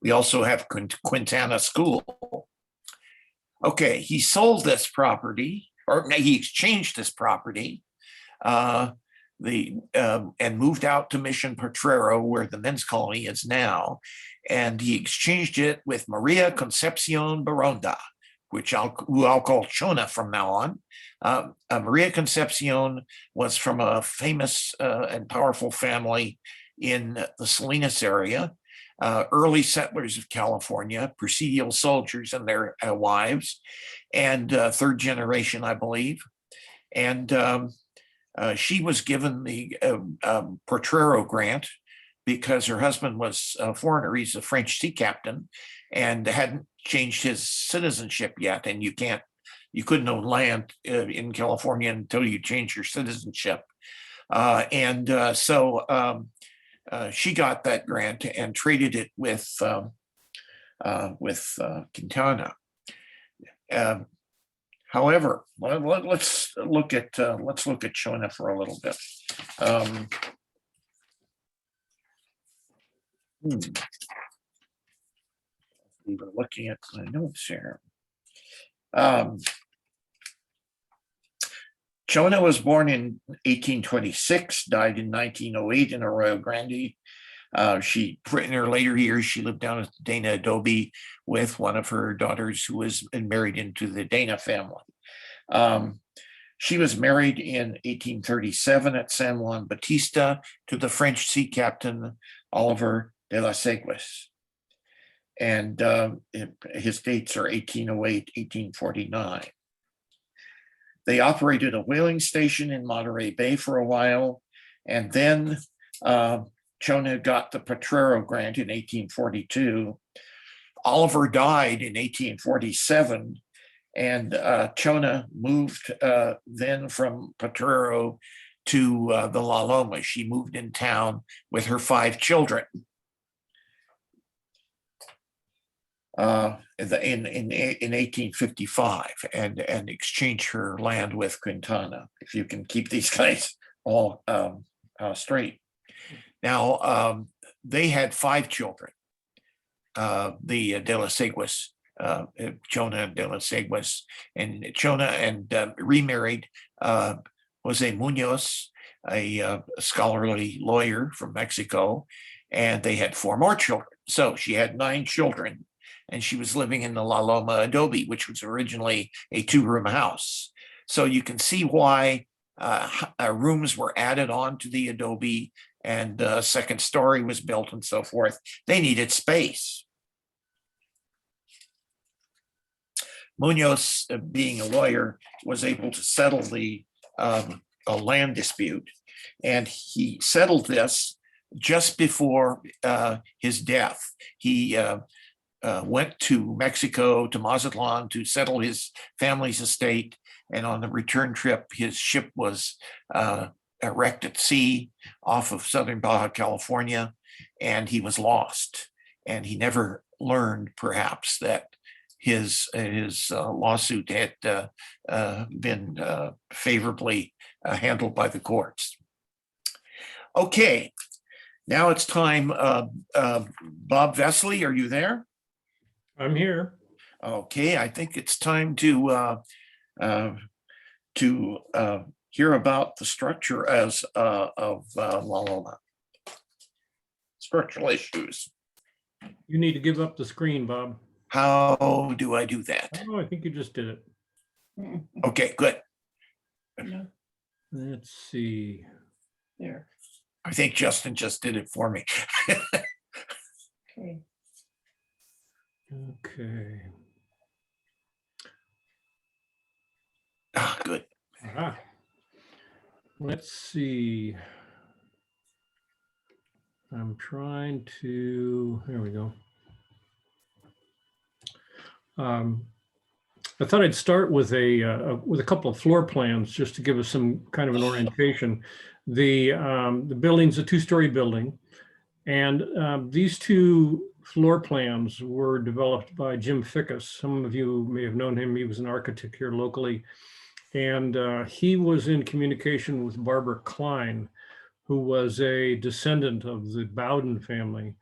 We also have Quintana School. Okay, he sold this property, or he exchanged this property and moved out to Mission Potrero, where the men's colony is now. And he exchanged it with Maria Concepcion Barranda, who I'll call Chona from now on. Maria Concepcion was from a famous and powerful family in the Salinas area, early settlers of California, presidial soldiers and their wives, and third generation, I believe. And she was given the Potrero grant because her husband was a foreigner. He's a French sea captain and hadn't changed his citizenship yet. And you couldn't own land in California until you change your citizenship. So she got that grant and traded it with Quintana. However, let's look at Chona for a little bit. We were looking at my notes here. Chona was born in 1826, died in 1908 in Arroyo Grande. In her later years, she lived down at Dana Adobe with one of her daughters who was married into the Dana family. She was married in 1837 at San Juan Bautista to the French sea captain Oliver de la Segues. And his dates are 1808, 1849. They operated a whaling station in Monterey Bay for a while, and then Chona got the Potrero grant in 1842. Oliver died in 1847, and Chona moved then from Potrero to the La Loma. She moved in town with her 5 children. In 1855 and exchange her land with Quintana. If you can keep these guys all straight. Now, they had 5 children. The De La Seguas, Chona De La Seguas, and Chona and remarried Jose Munoz, a scholarly lawyer from Mexico, and they had 4 more children. So she had 9 children, and she was living in the La Loma Adobe, which was originally a 2-room house. So you can see why rooms were added on to the Adobe, and a second story was built and so forth. They needed space. Munoz, being a lawyer, was able to settle the a land dispute, and he settled this just before his death. He went to Mexico, to Mazatlan, to settle his family's estate, and on the return trip, his ship was wrecked at sea off of southern Baja California, and he was lost. And he never learned, perhaps, that his lawsuit had been favorably handled by the courts. Okay, now it's time. Bob Vessely, are you there? I'm here. Okay, I think it's time to hear about the structure of La Loma. Structural issues. You need to give up the screen, Bob. How do I do that? Oh, I think you just did it. Okay, good. Let's see. There. I think Justin just did it for me. Okay. Okay. Ah, good. Ah. Let's see. I'm trying to, there we go. I thought I'd start with a couple of floor plans just to give us some kind of an orientation. The building's a 2-story building, and these 2 floor plans were developed by Jim Fickus. Some of you may have known him. He was an architect here locally, and he was in communication with Barbara Klein, who was a descendant of the Bowden family.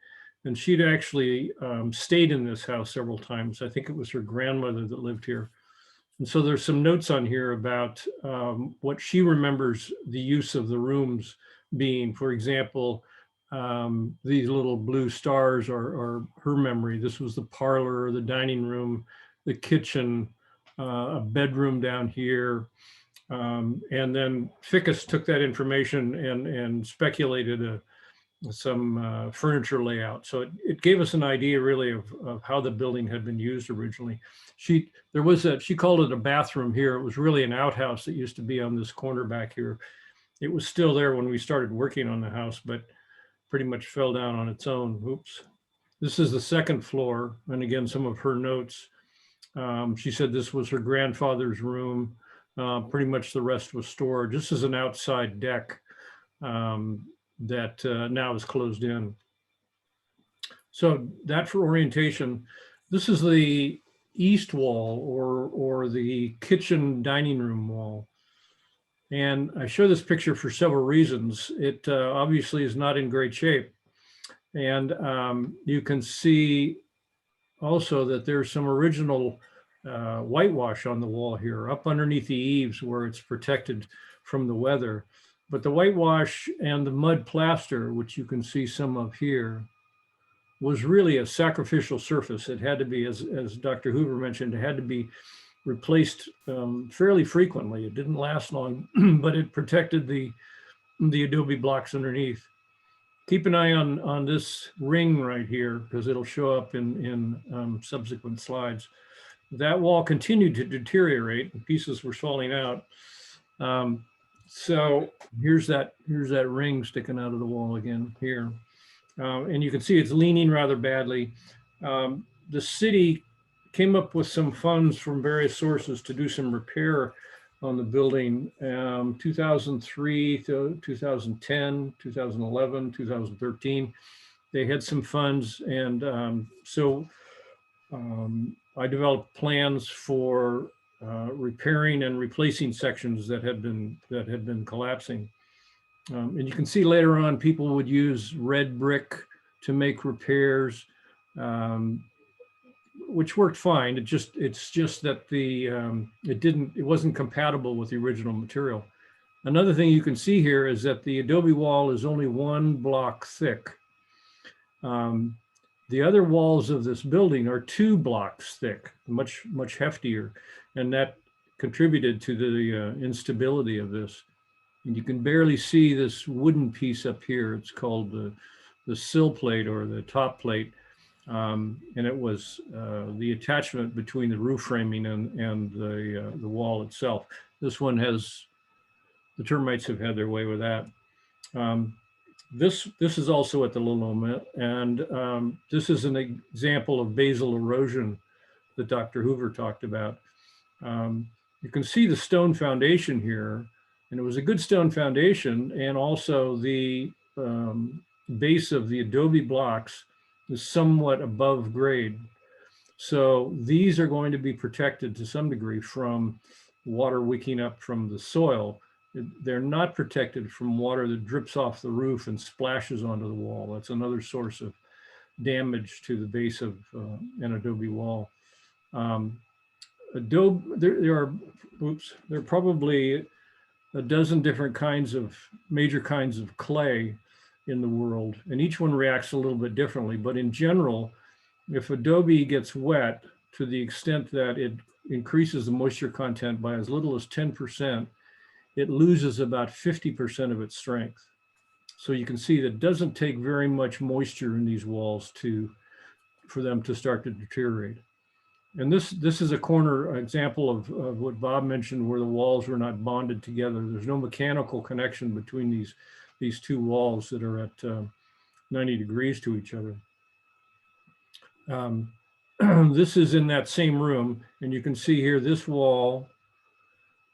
And she'd actually stayed in this house several times. I think it was her grandmother that lived here. And so there's some notes on here about what she remembers the use of the rooms being. For example, these little blue stars are her memory. This was the parlor, the dining room, the kitchen, a bedroom down here. And then Fickus took that information and speculated some furniture layout. So it gave us an idea really of how the building had been used originally. She called it a bathroom here. It was really an outhouse that used to be on this corner back here. It was still there when we started working on the house, but pretty much fell down on its own. Oops. This is the 2nd floor. And again, some of her notes. She said this was her grandfather's room. Pretty much the rest was storage. This is an outside deck that now is closed in. So that for orientation. This is the east wall or the kitchen dining room wall. And I show this picture for several reasons. It obviously is not in great shape. And you can see also that there's some original whitewash on the wall here, up underneath the eaves where it's protected from the weather. But the whitewash and the mud plaster, which you can see some of here, was really a sacrificial surface. It had to be, as Dr. Hoover mentioned, it had to be replaced fairly frequently. It didn't last long, but it protected the adobe blocks underneath. Keep an eye on this ring right here, because it'll show up in subsequent slides. That wall continued to deteriorate, and pieces were falling out. So here's that ring sticking out of the wall again here. And you can see it's leaning rather badly. The city came up with some funds from various sources to do some repair on the building, 2003 to 2010, 2011, 2013. They had some funds, and so I developed plans for repairing and replacing sections that had been collapsing. And you can see later on, people would use red brick to make repairs, which worked fine. It's just that it wasn't compatible with the original material. Another thing you can see here is that the adobe wall is only 1 block thick. The other walls of this building are 2 blocks thick, much heftier, and that contributed to the instability of this. And you can barely see this wooden piece up here. It's called the sill plate or the top plate. And it was the attachment between the roof framing and the wall itself. This one has, the termites have had their way with that. This is also at the Loma, and this is an example of basal erosion that Dr. Hoover talked about. You can see the stone foundation here, and it was a good stone foundation, and also the base of the adobe blocks is somewhat above grade. So these are going to be protected to some degree from water wicking up from the soil. They're not protected from water that drips off the roof and splashes onto the wall. That's another source of damage to the base of an adobe wall. There are probably a dozen different major kinds of clay in the world, and each one reacts a little bit differently. But in general, if adobe gets wet to the extent that it increases the moisture content by as little as 10%, it loses about 50% of its strength. So you can see that it doesn't take very much moisture in these walls for them to start to deteriorate. And this is a corner example of what Bob mentioned, where the walls were not bonded together. There's no mechanical connection between these 2 walls that are at 90 degrees to each other. This is in that same room, and you can see here this wall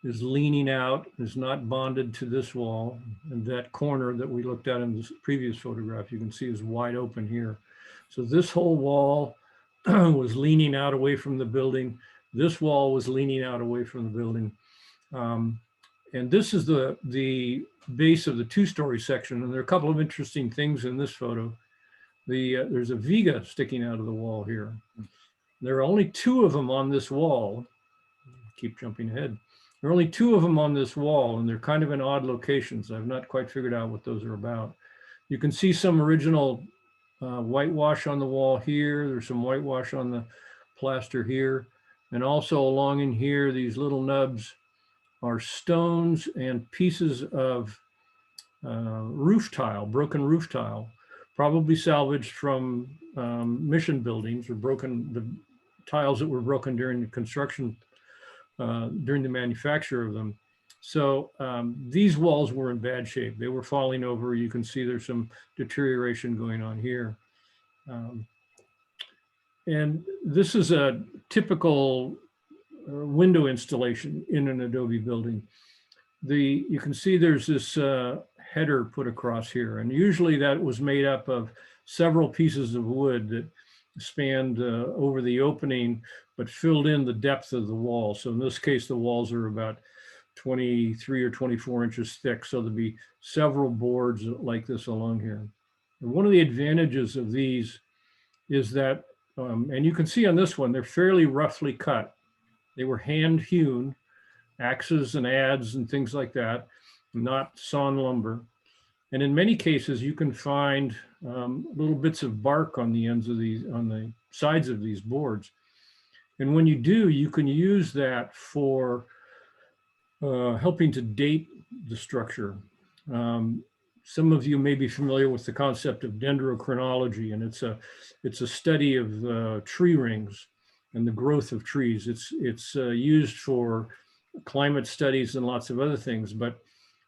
is leaning out, is not bonded to this wall, and that corner that we looked at in this previous photograph, you can see is wide open here. So this whole wall was leaning out away from the building. This wall was leaning out away from the building. And this is the base of the 2-story section, and there are a couple of interesting things in this photo. There's a viga sticking out of the wall here. There are only 2 of them on this wall. Keep jumping ahead. There are only 2 of them on this wall, and they're kind of in odd locations. I've not quite figured out what those are about. You can see some original whitewash on the wall here. There's some whitewash on the plaster here. And also along in here, these little nubs are stones and pieces of roof tile, broken roof tile, probably salvaged from mission buildings or the tiles that were broken during the construction, during the manufacture of them. So these walls were in bad shape. They were falling over. You can see there's some deterioration going on here. And this is a typical window installation in an adobe building. You can see there's this header put across here, and usually that was made up of several pieces of wood that spanned over the opening, but filled in the depth of the wall. So in this case, the walls are about 23 or 24 inches thick. So there'll be several boards like this along here. And one of the advantages of these is that, and you can see on this one, they're fairly roughly cut. They were hand hewn, axes and adze and things like that, not sawn lumber. And in many cases, you can find little bits of bark on the ends of these, on the sides of these boards. And when you do, you can use that for helping to date the structure. Some of you may be familiar with the concept of dendrochronology, and it's a study of tree rings and the growth of trees. It's used for climate studies and lots of other things. But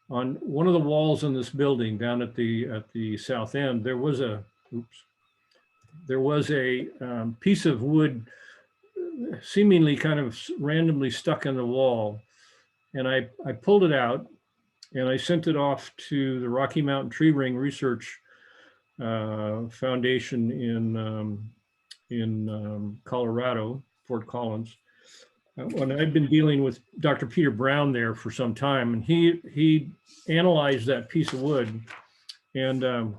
on one of the walls in this building down at the south end, there was a piece of wood seemingly kind of randomly stuck in the wall. And I pulled it out and I sent it off to the Rocky Mountain Tree Ring Research Foundation in Colorado, Fort Collins. When I've been dealing with Dr. Peter Brown there for some time, and he analyzed that piece of wood, and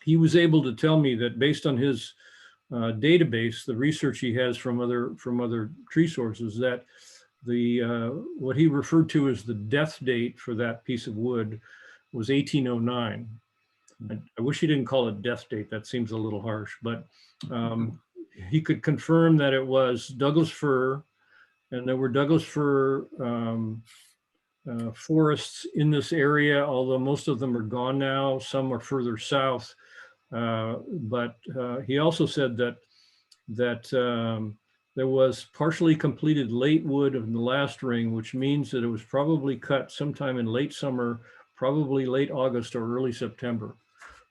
he was able to tell me that based on his database, the research he has from other tree sources, that the what he referred to as the death date for that piece of wood was 1809. I wish he didn't call it death date. That seems a little harsh, but he could confirm that it was Douglas fir, and there were Douglas fir forests in this area, although most of them are gone now. Some are further south. But he also said that there was partially completed late wood of the last ring, which means that it was probably cut sometime in late summer, probably late August or early September.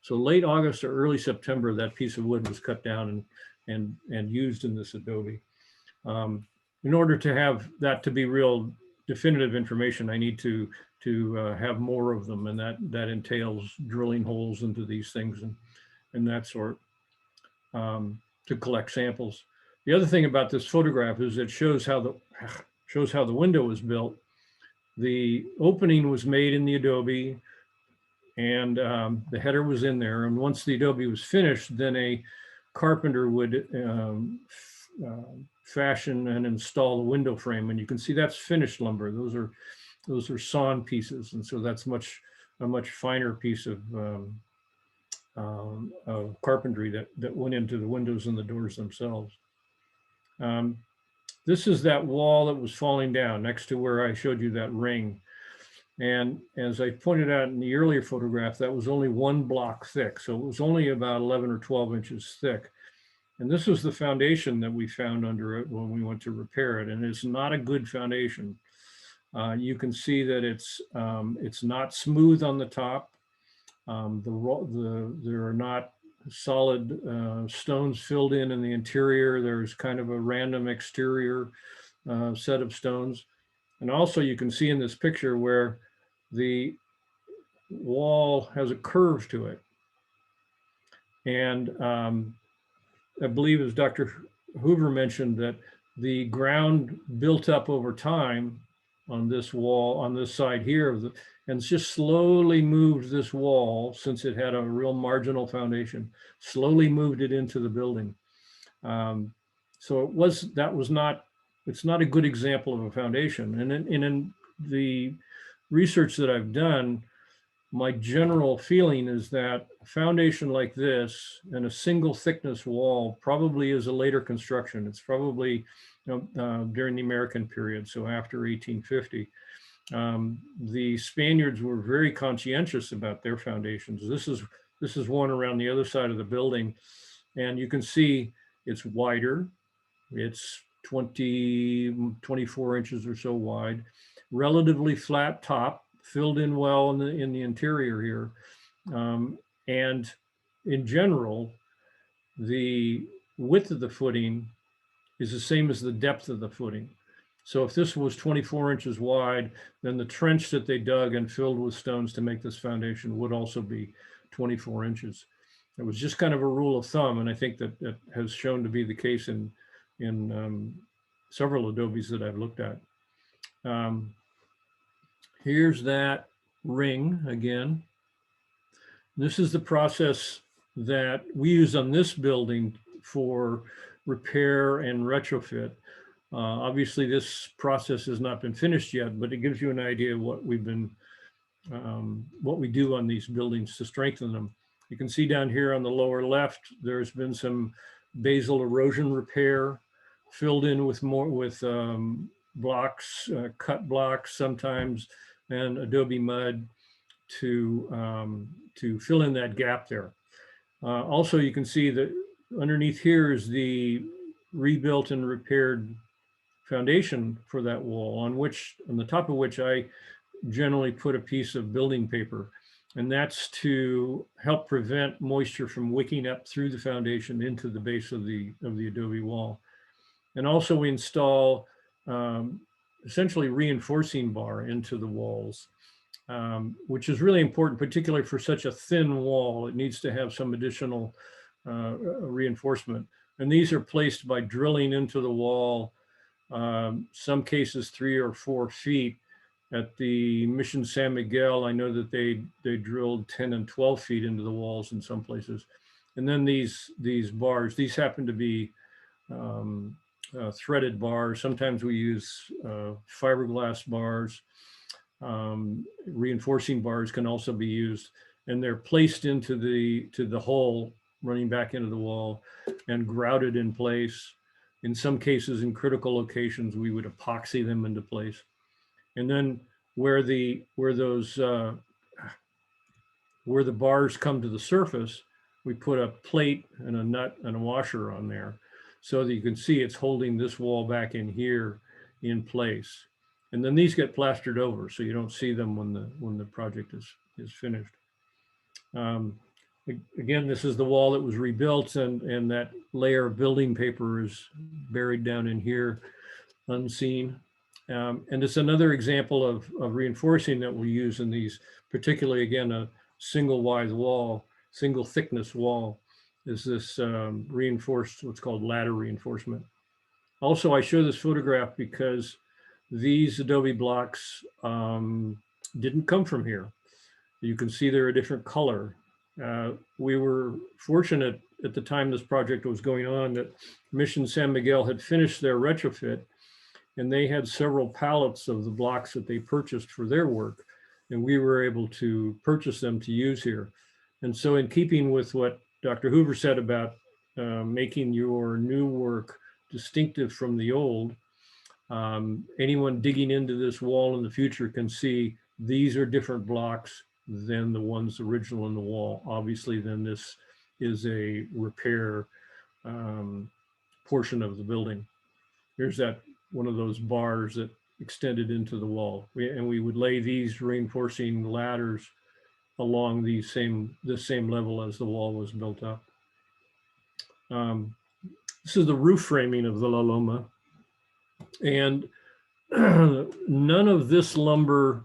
So late August or early September, that piece of wood was cut down and used in this adobe. In order to have that to be real definitive information, I need to have more of them, and that entails drilling holes into these things and that sort, to collect samples. The other thing about this photograph is it shows how the window was built. The opening was made in the adobe, and the header was in there. And once the adobe was finished, then a carpenter would fashion and install the window frame. And you can see that's finished lumber. Those are sawn pieces, and so that's a much finer piece of carpentry that went into the windows and the doors themselves. This is that wall that was falling down next to where I showed you that ring. And as I pointed out in the earlier photograph, that was only 1 block thick. So it was only about 11 or 12 inches thick. And this was the foundation that we found under it when we went to repair it. And it's not a good foundation. You can see that it's not smooth on the top. There are not solid stones filled in the interior. There's kind of a random exterior set of stones. And also you can see in this picture where the wall has a curve to it. And I believe, as Dr. Hoover mentioned, that the ground built up over time on this wall, on this side here, and it's just slowly moved this wall, since it had a real marginal foundation, slowly moved it into the building. So it's not a good example of a foundation. And in the research that I've done, my general feeling is that a foundation like this and a single thickness wall probably is a later construction. It's probably during the American period, so after 1850. The Spaniards were very conscientious about their foundations. This is one around the other side of the building, and you can see it's wider. It's 24 inches or so wide, relatively flat top, filled in well in the interior here. And in general, the width of the footing is the same as the depth of the footing. So if this was 24 inches wide, then the trench that they dug and filled with stones to make this foundation would also be 24 inches. It was just kind of a rule of thumb, and I think that has shown to be the case in several adobes that I've looked at. Here's that ring again. This is the process that we use on this building for repair and retrofit. Obviously, this process has not been finished yet, but it gives you an idea of what we do on these buildings to strengthen them. You can see down here on the lower left, there's been some basal erosion repair, filled in with blocks, cut blocks sometimes, and adobe mud to fill in that gap there. Also, you can see that underneath here is the rebuilt and repaired foundation for that wall, on the top of which I generally put a piece of building paper, and that's to help prevent moisture from wicking up through the foundation into the base of the adobe wall. And also we install essentially reinforcing bar into the walls, which is really important, particularly for such a thin wall. It needs to have some additional reinforcement. And these are placed by drilling into the wall some cases 3 or 4 feet. At the Mission San Miguel, I know that they drilled 10 and 12 feet into the walls in some places. And then these bars, these happen to be threaded bars. Sometimes we use fiberglass bars. Reinforcing bars can also be used, and they're placed into the hole running back into the wall and grouted in place. In some cases, in critical locations, we would epoxy them into place. And then where the bars come to the surface, we put a plate and a nut and a washer on there so that you can see it's holding this wall back in here in place. And then these get plastered over, so you don't see them when the project is finished. Again, this is the wall that was rebuilt, and that layer of building paper is buried down in here, unseen. And it's another example of reinforcing that we use in these, particularly, again, a single wide wall, single thickness wall, is this reinforced, what's called ladder reinforcement. Also, I show this photograph because these adobe blocks didn't come from here. You can see they're a different color. We were fortunate at the time this project was going on that Mission San Miguel had finished their retrofit, and they had several pallets of the blocks that they purchased for their work, and we were able to purchase them to use here. And so in keeping with what Dr. Hoover said about making your new work distinctive from the old, anyone digging into this wall in the future can see these are different blocks than the ones original in the wall. Obviously, then this is a repair portion of the building. Here's that one of those bars that extended into the wall. We would lay these reinforcing ladders along the same level as the wall was built up. This is the roof framing of the La Loma. And none of this lumber,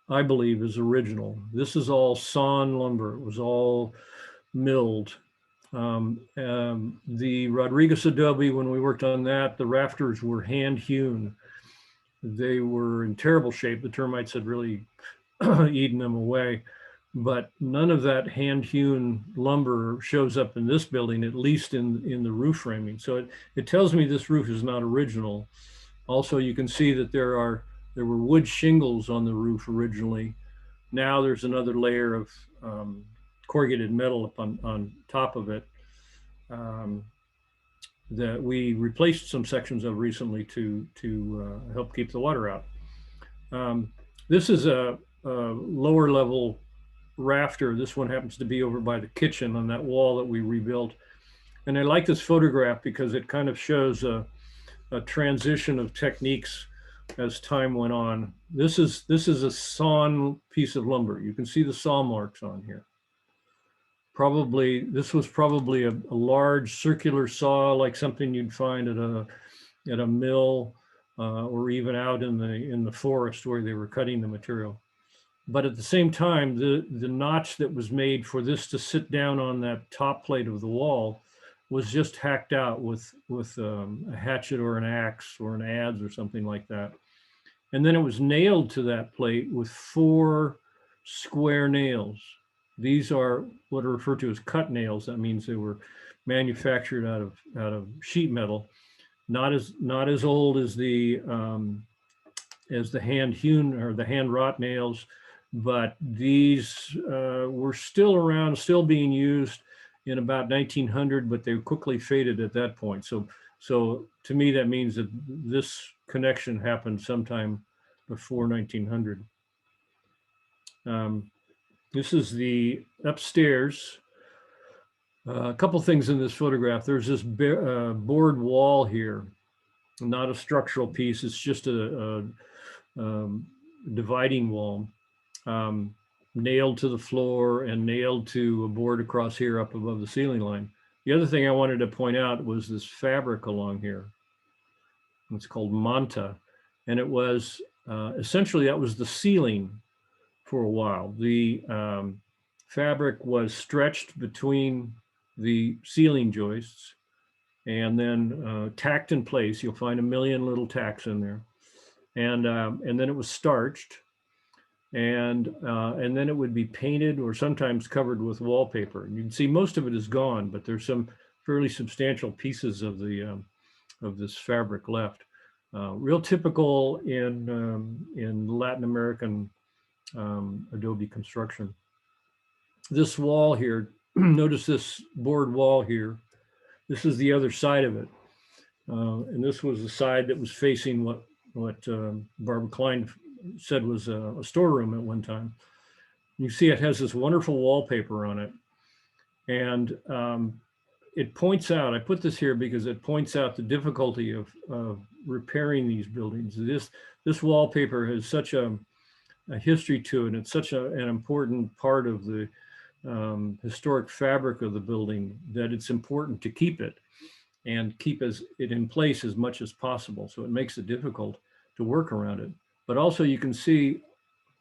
I believe, is original. This is all sawn lumber. It was all milled. The Rodriguez adobe, when we worked on that, the rafters were hand hewn. They were in terrible shape. The termites had really eaten them away. But none of that hand hewn lumber shows up in this building, at least in the roof framing. So it tells me this roof is not original. Also, you can see that there were wood shingles on the roof originally. Now there's another layer of corrugated metal up on top of it that we replaced some sections of recently to help keep the water out. This is a lower level rafter. This one happens to be over by the kitchen on that wall that we rebuilt. And I like this photograph because it kind of shows a transition of techniques as time went on. This is a sawn piece of lumber. You can see the saw marks on here. This was probably a large circular saw, like something you'd find at a mill or even out in the forest where they were cutting the material. But at the same time, the notch that was made for this to sit down on that top plate of the wall was just hacked out with a hatchet or an axe or an adze or something like that. And then it was nailed to that plate with 4 square nails. These are what are referred to as cut nails. That means they were manufactured out of sheet metal, not as old as the hand hewn or the hand wrought nails, but these were still around, still being used in about 1900, but they quickly faded at that point. So to me, that means that this connection happened sometime before 1900. This is the upstairs. A couple things in this photograph. There's this board wall here, not a structural piece. It's just a dividing wall, nailed to the floor and nailed to a board across here up above the ceiling line. The other thing I wanted to point out was this fabric along here. It's called manta, and it was essentially that was the ceiling for a while. The fabric was stretched between the ceiling joists, and then tacked in place. You'll find a million little tacks in there. And then it was starched, and then it would be painted or sometimes covered with wallpaper. And you can see most of it is gone, but there's some fairly substantial pieces of the of this fabric left. Real typical in Latin American Adobe construction. This wall here, notice this board wall here. This is the other side of it, and this was the side that was facing what Barbara Klein said was a storeroom at one time. You see it has this wonderful wallpaper on it, and it points out, I put this here because it points out the difficulty of repairing these buildings. This wallpaper has such a history to it, and it's such an important part of the historic fabric of the building that it's important to keep it and keep it in place as much as possible. So it makes it difficult to work around it. But also you can see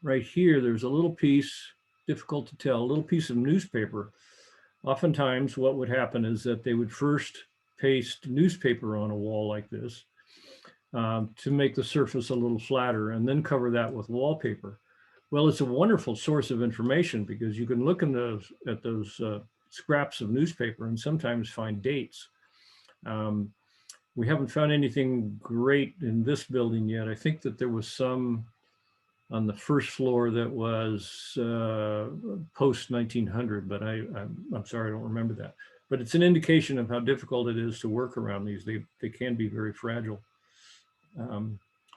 right here, there's a little piece, difficult to tell, a little piece of newspaper. Oftentimes what would happen is that they would first paste newspaper on a wall like this to make the surface a little flatter and then cover that with wallpaper. Well, it's a wonderful source of information because you can look in at those scraps of newspaper and sometimes find dates. We haven't found anything great in this building yet. I think that there was some on the first floor that was post 1900, but I'm sorry, I don't remember that. But it's an indication of how difficult it is to work around these. They can be very fragile.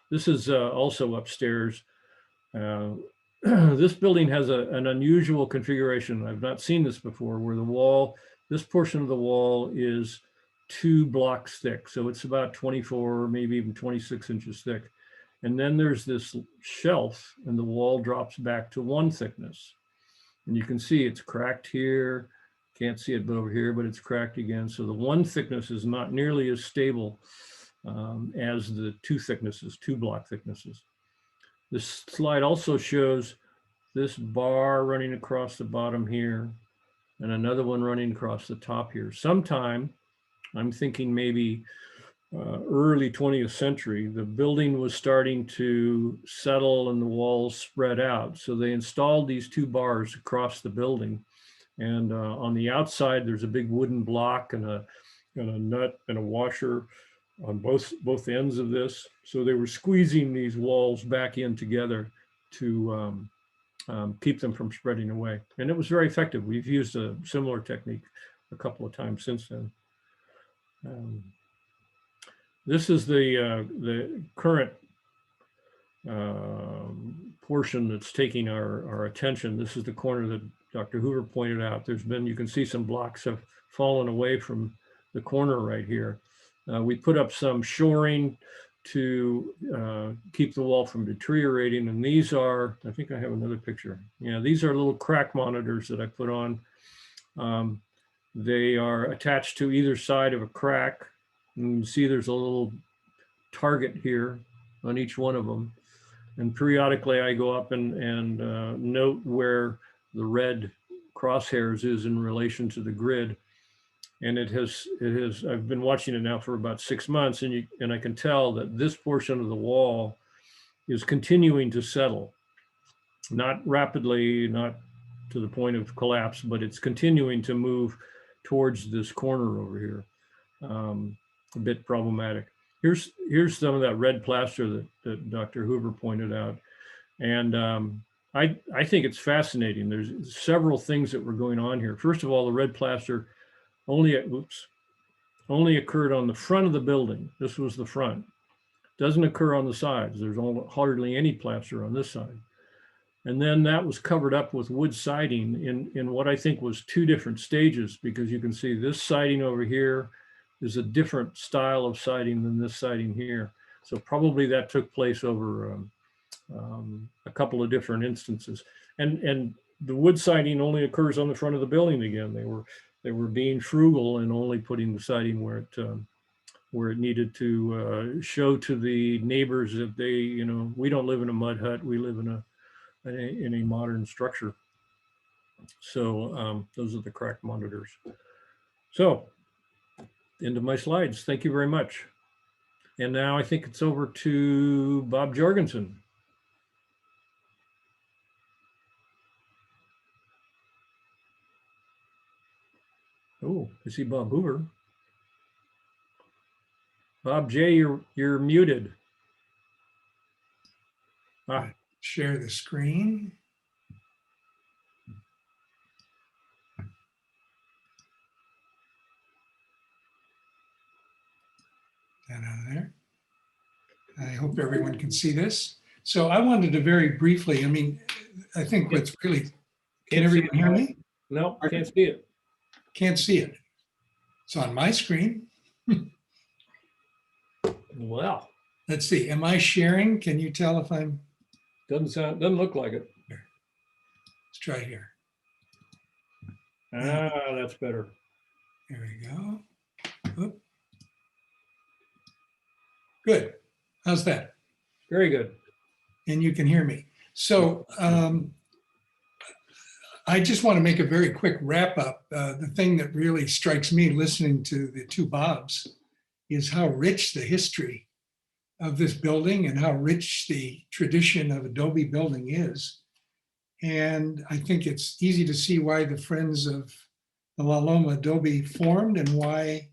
This is also upstairs. This building has an unusual configuration. I've not seen this before, where the wall, this portion of the wall is 2 blocks thick. So it's about 24, maybe even 26 inches thick. And then there's this shelf and the wall drops back to 1 thickness. And you can see it's cracked here. Can't see it over here, but it's cracked again. So the 1 thickness is not nearly as stable as the 2 thicknesses, 2 block thicknesses. This slide also shows this bar running across the bottom here and another one running across the top here. Sometime, I'm thinking maybe early 20th century, the building was starting to settle and the walls spread out. So they installed these 2 bars across the building. And on the outside, there's a big wooden block and a nut and a washer on both ends of this. So they were squeezing these walls back in together to keep them from spreading away. And it was very effective. We've used a similar technique a couple of times since then. This is the current portion that's taking our attention. This is the corner that Dr. Hoover pointed out. There's been, you can see some blocks have fallen away from the corner right here. We put up some shoring to keep the wall from deteriorating. And these are, I think I have another picture. Yeah, these are little crack monitors that I put on. They are attached to either side of a crack. And you can see there's a little target here on each one of them. And periodically I go up and note where the red crosshairs is in relation to the grid. And it has, I've been watching it now for about 6 months, and I can tell that this portion of the wall is continuing to settle. Not rapidly, not to the point of collapse, but it's continuing to move towards this corner over here. A bit problematic. Here's some of that red plaster that Dr. Hoover pointed out. And I think it's fascinating. There's several things that were going on here. First of all, the red plaster only occurred on the front of the building. This was the front. Doesn't occur on the sides. There's hardly any plaster on this side. And then that was covered up with wood siding in what I think was 2 different stages, because you can see this siding over here is a different style of siding than this siding here. So probably that took place over a couple of different instances. And the wood siding only occurs on the front of the building again. They were being frugal and only putting the siding where it needed to show to the neighbors that they, you know, we don't live in a mud hut, we live in a modern structure. So those are the crack monitors. So End of my slides. Thank you very much. And now I think it's over to Bob Jorgensen. Oh, I see Bob Hoover. Bob J, you're muted. Ah, Share the screen. That out of there. I hope everyone can see this. So I wanted to very briefly, I think what's really, can everyone hear me? no, can't see it. Can't see it. It's on my screen. Well, Let's see, am I sharing? Can you tell if I'm, doesn't look like it. let's try here. Ah, that's better. There we go. Oop. Good. How's that? Very good. And you can hear me. So I just want to make a very quick wrap up. The thing that really strikes me listening to the two Bobs is how rich the history of this building and how rich the tradition of Adobe building is. And I think it's easy to see why the Friends of the La Loma Adobe formed and why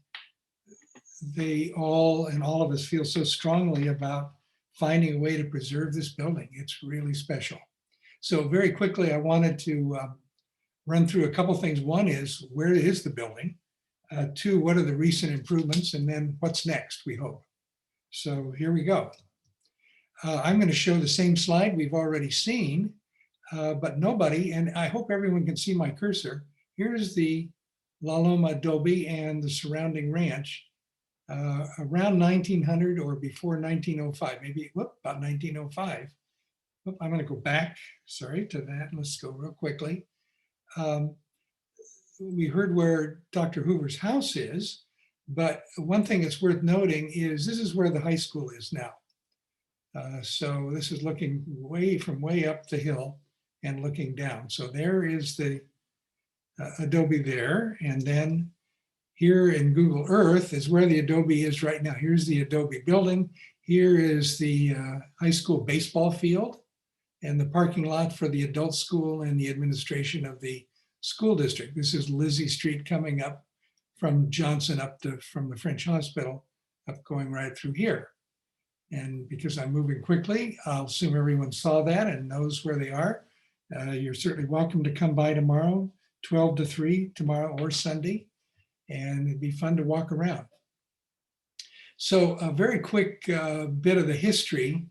they all and all of us feel so strongly about finding a way to preserve this building. It's really special. So very quickly, I wanted to run through a couple things. One is, where is the building? Two, what are the recent improvements? And then what's next, we hope. So here we go. I'm going to show the same slide we've already seen, but nobody, and I hope everyone can see my cursor. Here's the La Loma Adobe and the surrounding ranch around 1900 or before 1905, maybe about 1905. I'm going to go back, sorry, to that. Let's go real quickly. We heard where Dr. Hoover's house is, but one thing that's worth noting is this is where the high school is now. So this is looking way up the hill and looking down. So there is the Adobe there. And then here in Google Earth is where the Adobe is right now. Here's the Adobe building. Here is the high school baseball field and the parking lot for the adult school and the administration of the school district. This is Lizzie Street coming up from Johnson up to from the French Hospital up going right through here. And because I'm moving quickly, I'll assume everyone saw that and knows where they are. You're certainly welcome to come by tomorrow, 12 to 3 tomorrow or Sunday, and it'd be fun to walk around. So a very quick bit of the history.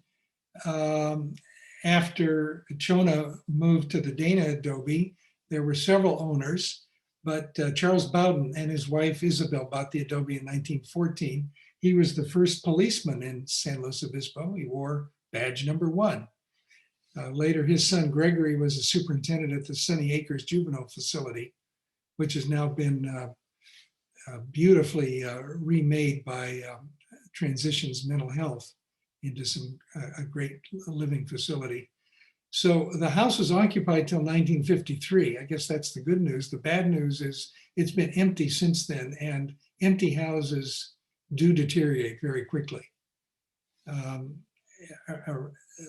After Chona moved to the Dana Adobe, there were several owners, but Charles Bowden and his wife Isabel bought the Adobe in 1914. He was the first policeman in San Luis Obispo. He wore badge number 1. Later, his son Gregory was a superintendent at the Sunny Acres Juvenile Facility, which has now been beautifully remade by Transitions Mental Health into a great living facility. So the house was occupied till 1953. I guess that's the good news. The bad news is it's been empty since then, and empty houses do deteriorate very quickly.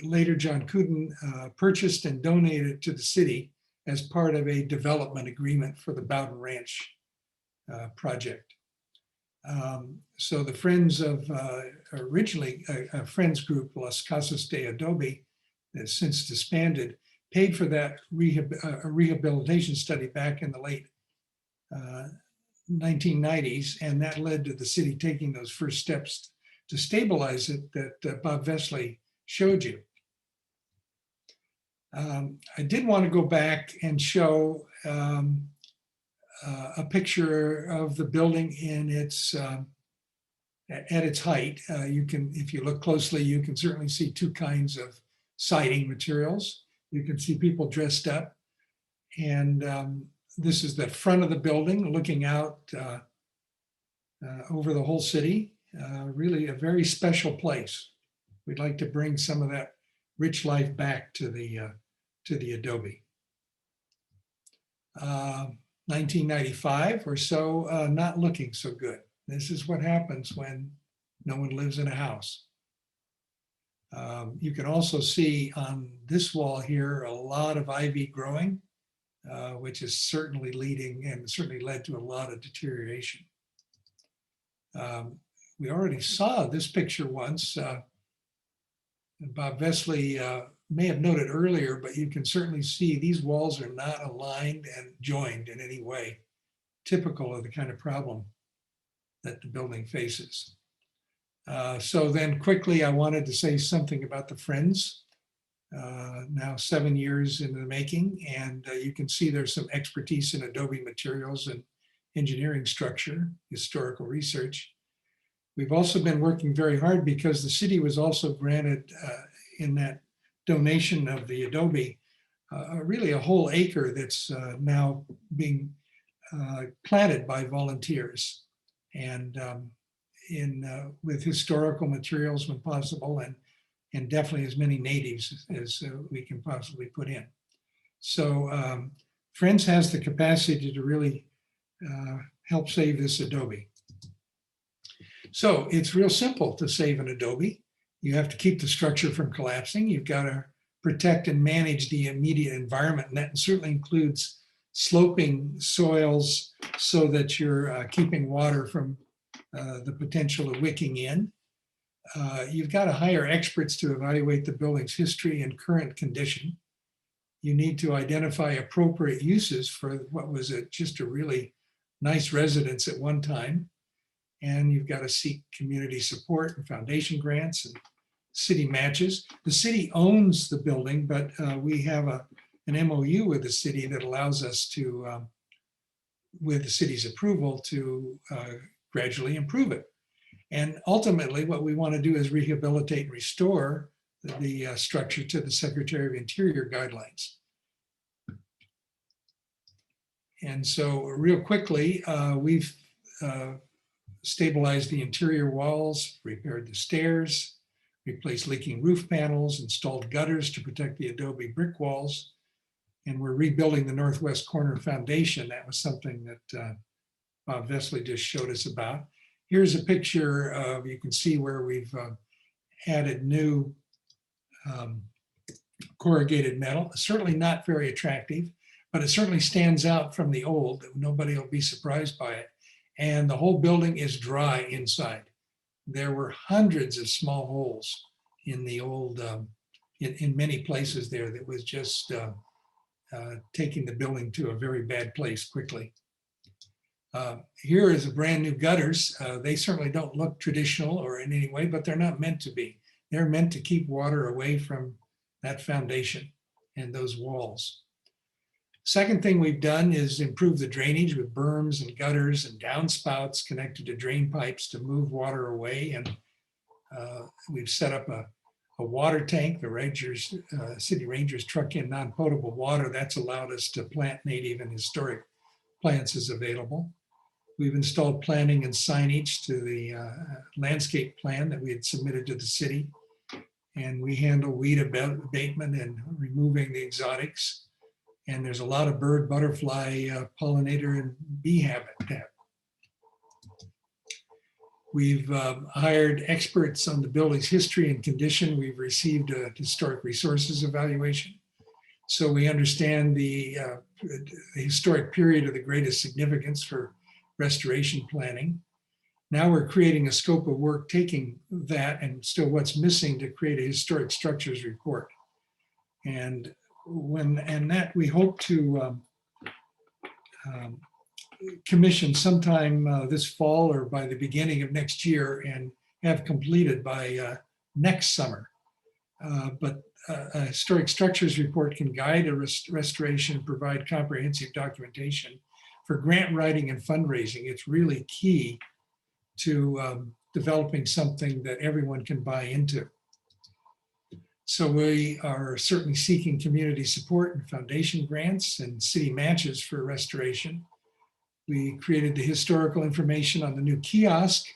Later, John Cooden purchased and donated to the city as part of a development agreement for the Bowden Ranch project. So the Friends of, originally a Friends group, Las Casas de Adobe, that's since disbanded, paid for that rehabilitation study back in the late 1990s, and that led to the city taking those first steps to stabilize it that Bob Vessely showed you. I did want to go back and show a picture of the building in its at its height. You can, if you look closely, you can certainly see two kinds of siding materials. You can see people dressed up, and this is the front of the building looking out over the whole city. Really a very special place. We'd like to bring some of that rich life back to the Adobe. 1995 or so, not looking so good. This is what happens when no one lives in a house. You can also see on this wall here a lot of ivy growing, which is certainly leading and certainly led to a lot of deterioration. We already saw this picture once. Bob Vessely may have noted earlier, but you can certainly see these walls are not aligned and joined in any way, typical of the kind of problem that the building faces. So then quickly, I wanted to say something about the Friends. Now 7 years in the making, and you can see there's some expertise in Adobe materials and engineering structure, historical research. We've also been working very hard because the city was also granted in that donation of the Adobe, really a whole acre that's now being planted by volunteers and with historical materials when possible, and definitely as many natives as we can possibly put in. So Friends has the capacity to really help save this Adobe. So it's real simple to save an Adobe. You have to keep the structure from collapsing. You've got to protect and manage the immediate environment. And that certainly includes sloping soils so that you're keeping water from the potential of wicking in. You've got to hire experts to evaluate the building's history and current condition. You need to identify appropriate uses for what was just a really nice residence at one time. And you've got to seek community support and foundation grants and city matches. The city owns the building, but we have an MOU with the city that allows us to, with the city's approval, to gradually improve it. And ultimately, what we want to do is rehabilitate and restore the structure to the Secretary of Interior guidelines. And so real quickly, we've stabilized the interior walls, repaired the stairs, replaced leaking roof panels, installed gutters to protect the Adobe brick walls, and we're rebuilding the northwest corner foundation. That was something that Bob Vessely just showed us about. Here's a picture of, you can see where we've added new corrugated metal. Certainly not very attractive, but it certainly stands out from the old. Nobody will be surprised by it. And the whole building is dry inside. There were hundreds of small holes in the old, in many places there that was just taking the building to a very bad place quickly. Here is a brand new gutters. They certainly don't look traditional or in any way, but they're not meant to be. They're meant to keep water away from that foundation and those walls. Second thing we've done is improve the drainage with berms and gutters and downspouts connected to drain pipes to move water away. And we've set up a water tank. The Rangers, city rangers truck in non-potable water. That's allowed us to plant native and historic plants as available. We've installed planting and signage to the landscape plan that we had submitted to the city. And we handle weed abatement and removing the exotics. And there's a lot of bird, butterfly, pollinator, and bee habitat. We've hired experts on the building's history and condition. We've received a historic resources evaluation. So we understand the historic period of the greatest significance for restoration planning. Now we're creating a scope of work, taking that and still what's missing to create a historic structures report. And that we hope to commission sometime this fall or by the beginning of next year and have completed by next summer. But a historic structures report can guide a restoration, provide comprehensive documentation for grant writing and fundraising. It's really key to developing something that everyone can buy into. So we are certainly seeking community support and foundation grants and city matches for restoration. We created the historical information on the new kiosk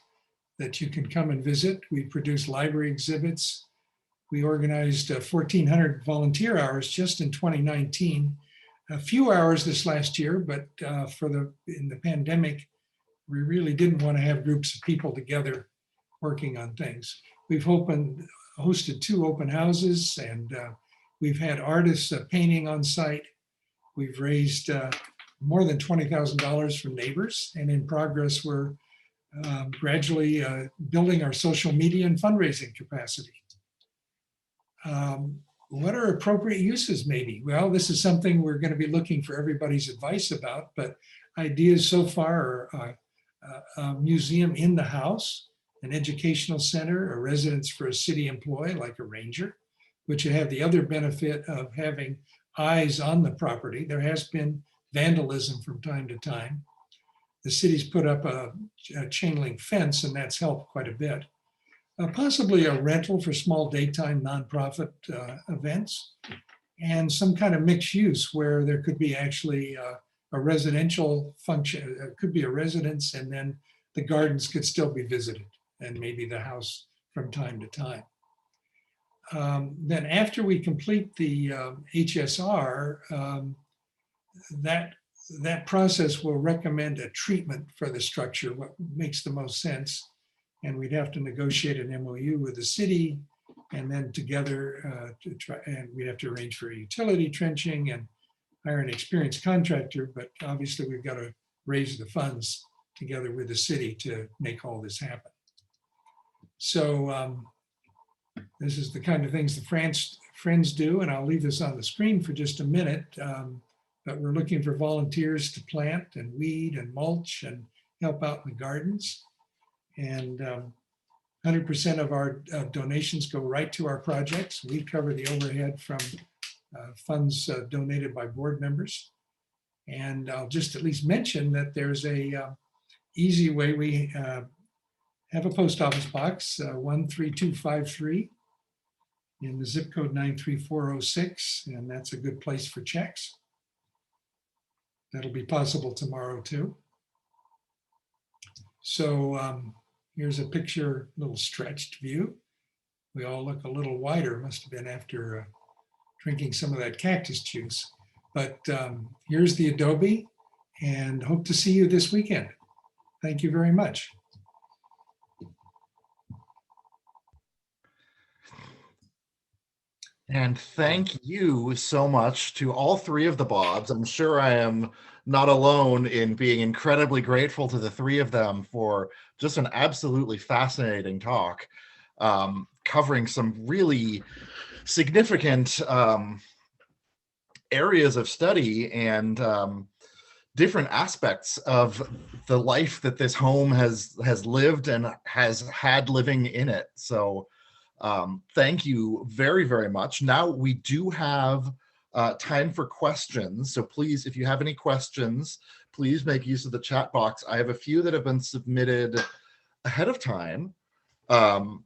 that you can come and visit. We produced library exhibits. We organized 1,400 volunteer hours just in 2019. A few hours this last year, but in the pandemic, we really didn't want to have groups of people together working on things. We've hosted 2 open houses, and we've had artists painting on site. We've raised more than $20,000 from neighbors, and in progress, we're gradually building our social media and fundraising capacity. What are appropriate uses maybe? Well, this is something we're going to be looking for everybody's advice about, but ideas so far are a museum in the house, an educational center, a residence for a city employee like a ranger, which would have the other benefit of having eyes on the property. There has been vandalism from time to time. The city's put up a chain link fence, and that's helped quite a bit. Possibly a rental for small daytime nonprofit events, and some kind of mixed use where there could be actually a residential function. It could be a residence, and then the gardens could still be visited, and maybe the house from time to time. Then after we complete the HSR, that process will recommend a treatment for the structure, what makes the most sense. And we'd have to negotiate an MOU with the city, and then together to try, and we'd have to arrange for utility trenching and hire an experienced contractor. But obviously we've got to raise the funds together with the city to make all this happen. So this is the kind of things the friends do, and I'll leave this on the screen for just a minute. But we're looking for volunteers to plant and weed and mulch and help out in the gardens. And 100% of our donations go right to our projects. We cover the overhead from funds donated by board members. And I'll just at least mention that there's a easy way. We have a post office box, 13253 in the zip code 93406, and that's a good place for checks. That'll be possible tomorrow too. So here's a picture, little stretched view. We all look a little wider, must have been after drinking some of that cactus juice. But here's the Adobe, and hope to see you this weekend. Thank you very much. And thank you so much to all 3 of the Bobs. I'm sure I am not alone in being incredibly grateful to the 3 of them for just an absolutely fascinating talk, covering some really significant areas of study and different aspects of the life that this home has lived and has had living in it. So thank you very, very much. Now we do have time for questions. So please, if you have any questions, please make use of the chat box. I have a few that have been submitted ahead of time. One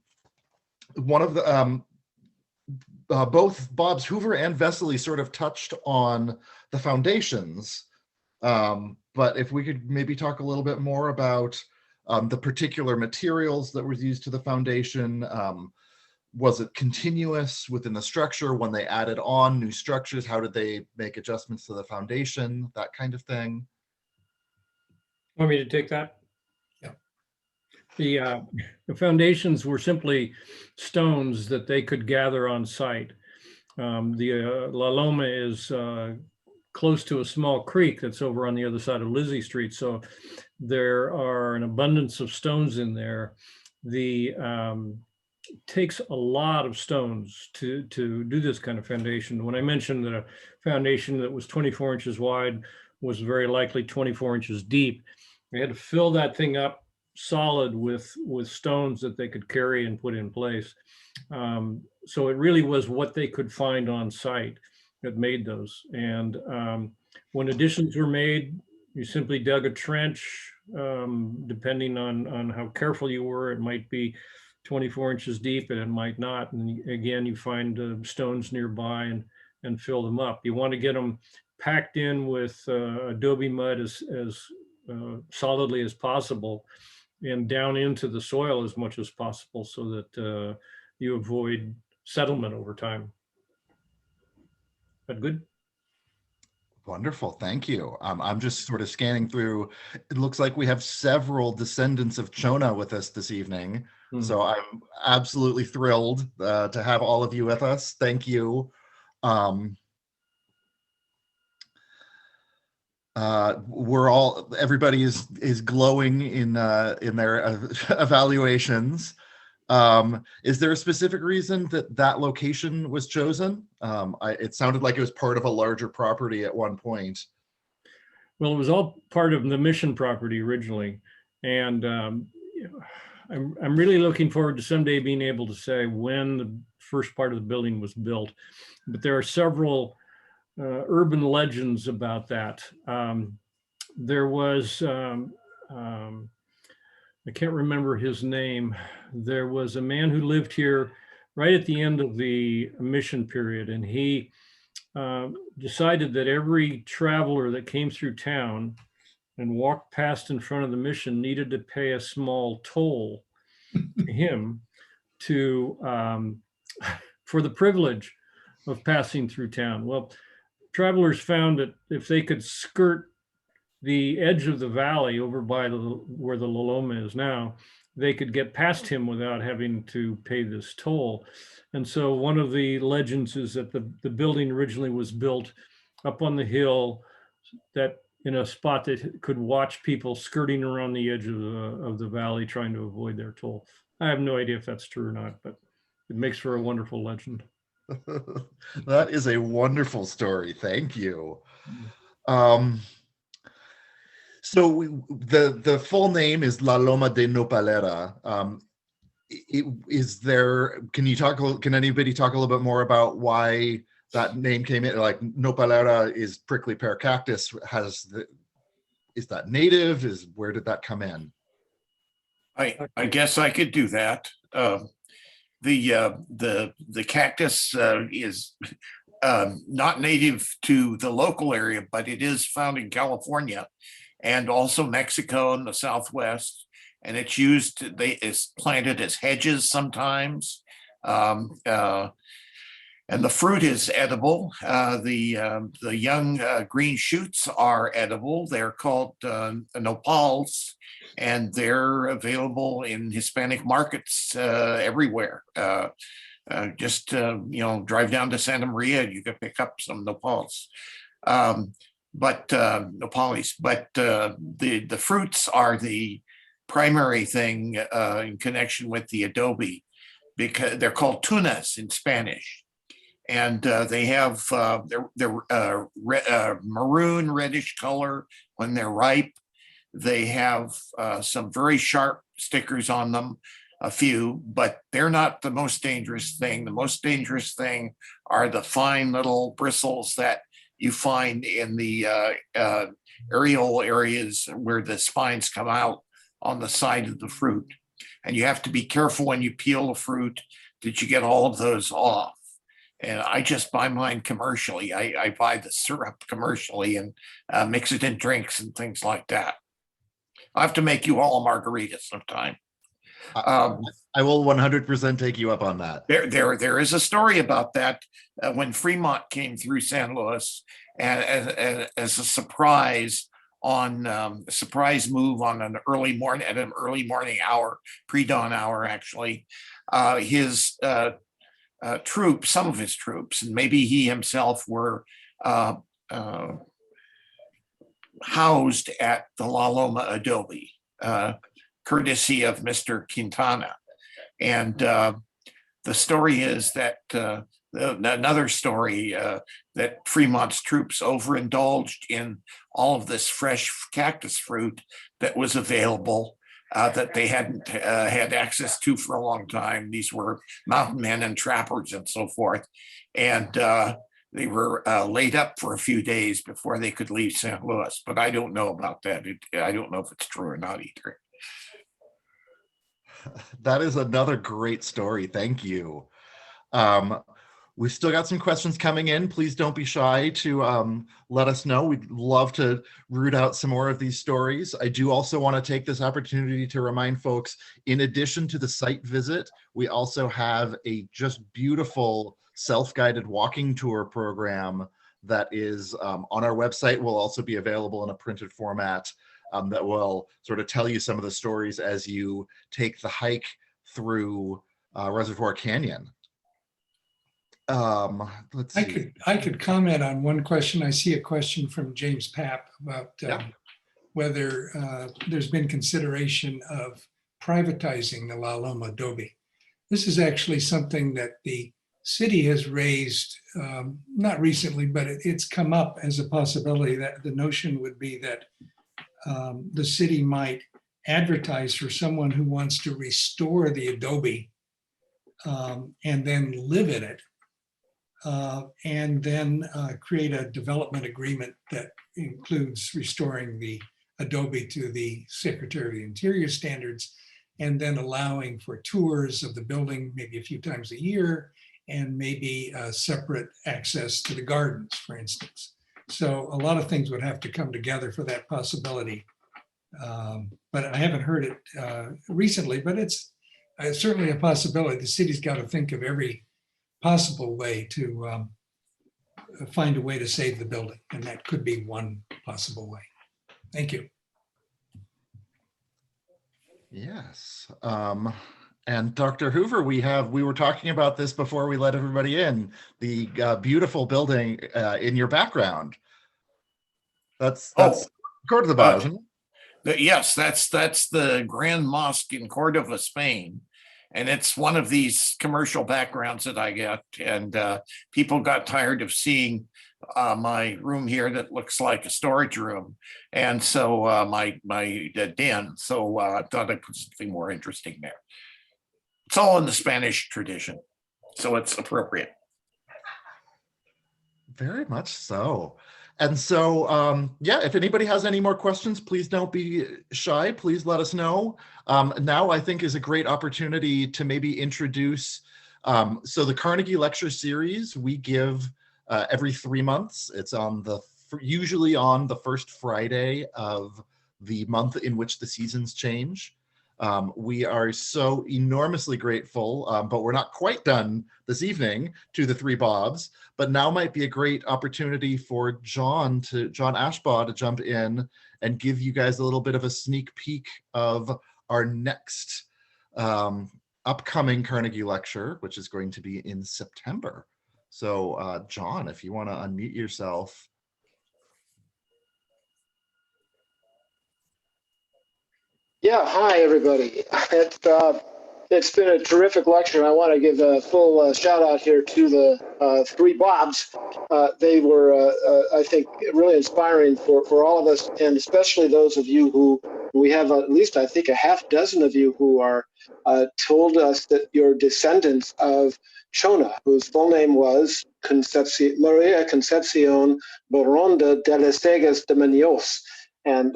of the, both Bob's Hoover and Vessely sort of touched on the foundations. But if we could maybe talk a little bit more about the particular materials that were used to the foundation. Was it continuous within the structure when they added on new structures? How did they make adjustments to the foundation? That kind of thing. Want me to take that? Yeah. The foundations were simply stones that they could gather on site. The La Loma is close to a small creek that's over on the other side of Lizzie Street. So there are an abundance of stones in there. Takes a lot of stones to do this kind of foundation. When I mentioned that a foundation that was 24 inches wide was very likely 24 inches deep, they had to fill that thing up solid with stones that they could carry and put in place. So it really was what they could find on site that made those. And when additions were made, you simply dug a trench. Depending on how careful you were, it might be 24 inches deep and it might not. And again, you find stones nearby and fill them up. You want to get them packed in with adobe mud as solidly as possible and down into the soil as much as possible so that you avoid settlement over time. That good? Wonderful, thank you. I'm just sort of scanning through. It looks like we have several descendants of Chona with us this evening. So I'm absolutely thrilled to have all of you with us. Thank you. Everybody is glowing in their evaluations. Is there a specific reason that location was chosen? It sounded like it was part of a larger property at one point. Well, it was all part of the Mission property originally. And I'm really looking forward to someday being able to say when the first part of the building was built. But there are several urban legends about that. There was, I can't remember his name. There was a man who lived here right at the end of the Mission period, and he decided that every traveler that came through town and walked past in front of the Mission needed to pay a small toll to him to for the privilege of passing through town. Well, travelers found that if they could skirt the edge of the valley over by where the Loma is now, they could get past him without having to pay this toll. And so one of the legends is that the building originally was built up on the hill, that in a spot that could watch people skirting around the edge of the valley trying to avoid their toll. I have no idea if that's true or not, but it makes for a wonderful legend. That is a wonderful story. Thank you. So the full name is La Loma de Nopalera. Can anybody talk a little bit more about why that name came in? Like Nopalera is prickly pear cactus. Is that native? Where did that come in? I guess I could do that. The cactus is not native to the local area, but it is found in California and also Mexico in the Southwest. And it's it's planted as hedges sometimes. And the fruit is edible. The young green shoots are edible. They're called nopals, and they're available in Hispanic markets everywhere. Just drive down to Santa Maria and you can pick up some nopals. Nopales. But the fruits are the primary thing in connection with the adobe, because they're called tunas in Spanish. And they have they're maroon reddish color when they're ripe. They have some very sharp stickers on them, a few, but they're not the most dangerous thing. The most dangerous thing are the fine little bristles that you find in the areola areas where the spines come out on the side of the fruit. And you have to be careful when you peel the fruit that you get all of those off. And I just buy mine commercially. I buy the syrup commercially and mix it in drinks and things like that. I'll have to make you all a margarita sometime. I will 100% take you up on that. There is a story about that when Fremont came through San Luis, and as a surprise surprise move on an early morning hour, pre-dawn hour actually, his troops, some of his troops, and maybe he himself were housed at the La Loma Adobe, courtesy of Mr. Quintana. And the story is that another story that Fremont's troops overindulged in all of this fresh cactus fruit that was available, that they hadn't had access to for a long time. These were mountain men and trappers and so forth. And they were laid up for a few days before they could leave San Luis. But I don't know about that. I don't know if it's true or not either. That is another great story. Thank you. We've still got some questions coming in. Please don't be shy to let us know. We'd love to root out some more of these stories. I do also want to take this opportunity to remind folks, in addition to the site visit, we also have a just beautiful self-guided walking tour program that is on our website will also be available in a printed format that will sort of tell you some of the stories as you take the hike through Reservoir Canyon. Let's see. I could comment on one question. I see a question from James Papp about whether there's been consideration of privatizing the La Loma Adobe. This is actually something that the city has raised, not recently, but it's come up as a possibility. That the notion would be that the city might advertise for someone who wants to restore the adobe and then live in it, and then create a development agreement that includes restoring the adobe to the Secretary of the Interior standards, and then allowing for tours of the building maybe a few times a year, and maybe separate access to the gardens, for instance. So a lot of things would have to come together for that possibility. But I haven't heard it recently, but it's certainly a possibility. The city's got to think of every possible way to find a way to save the building, and that could be one possible way. Thank you. Yes. And Dr. Hoover, we were talking about this before we let everybody in, the beautiful building in your background. That's Cordoba, isn't it? Yes, that's the Grand Mosque in Cordova, Spain. And it's one of these commercial backgrounds that I get. And people got tired of seeing my room here that looks like a storage room. And so my den. So I thought I'd put something more interesting there. It's all in the Spanish tradition, so it's appropriate. Very much so. And so, yeah, if anybody has any more questions, please don't be shy. Please let us know. Now, I think is a great opportunity to maybe introduce, so the Carnegie Lecture Series we give every 3 months. It's usually on the first Friday of the month in which the seasons change. We are so enormously grateful, but we're not quite done this evening to the three Bobs, but now might be a great opportunity for John Ashbaugh to jump in and give you guys a little bit of a sneak peek of our next upcoming Carnegie lecture, which is going to be in September. So John, if you want to unmute yourself. Yeah, hi everybody. It's been a terrific lecture. I want to give a full shout out here to the three Bobs. They were, I think, really inspiring for all of us, and especially those of you who we have at least, I think, a half dozen of you who are told us that you're descendants of Chona, whose full name was Maria Concepcion Barranda de las Segas de Muñoz. And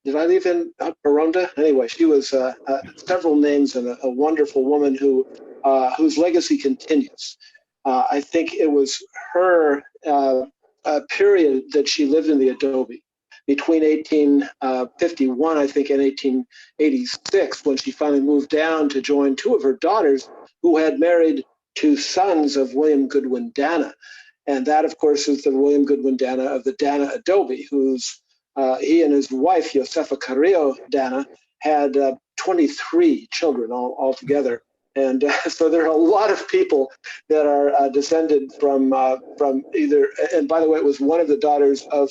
did I leave in Barranda? Anyway, she was several names and a wonderful woman whose legacy continues. I think it was her period that she lived in the adobe between 1851, I think, and 1886, when she finally moved down to join two of her daughters who had married two sons of William Goodwin Dana. And that, of course, is the William Goodwin Dana of the Dana Adobe, whose he and his wife, Josefa Carrillo Dana, had 23 children altogether. And so there are a lot of people that are descended from either, and by the way, it was one of the daughters of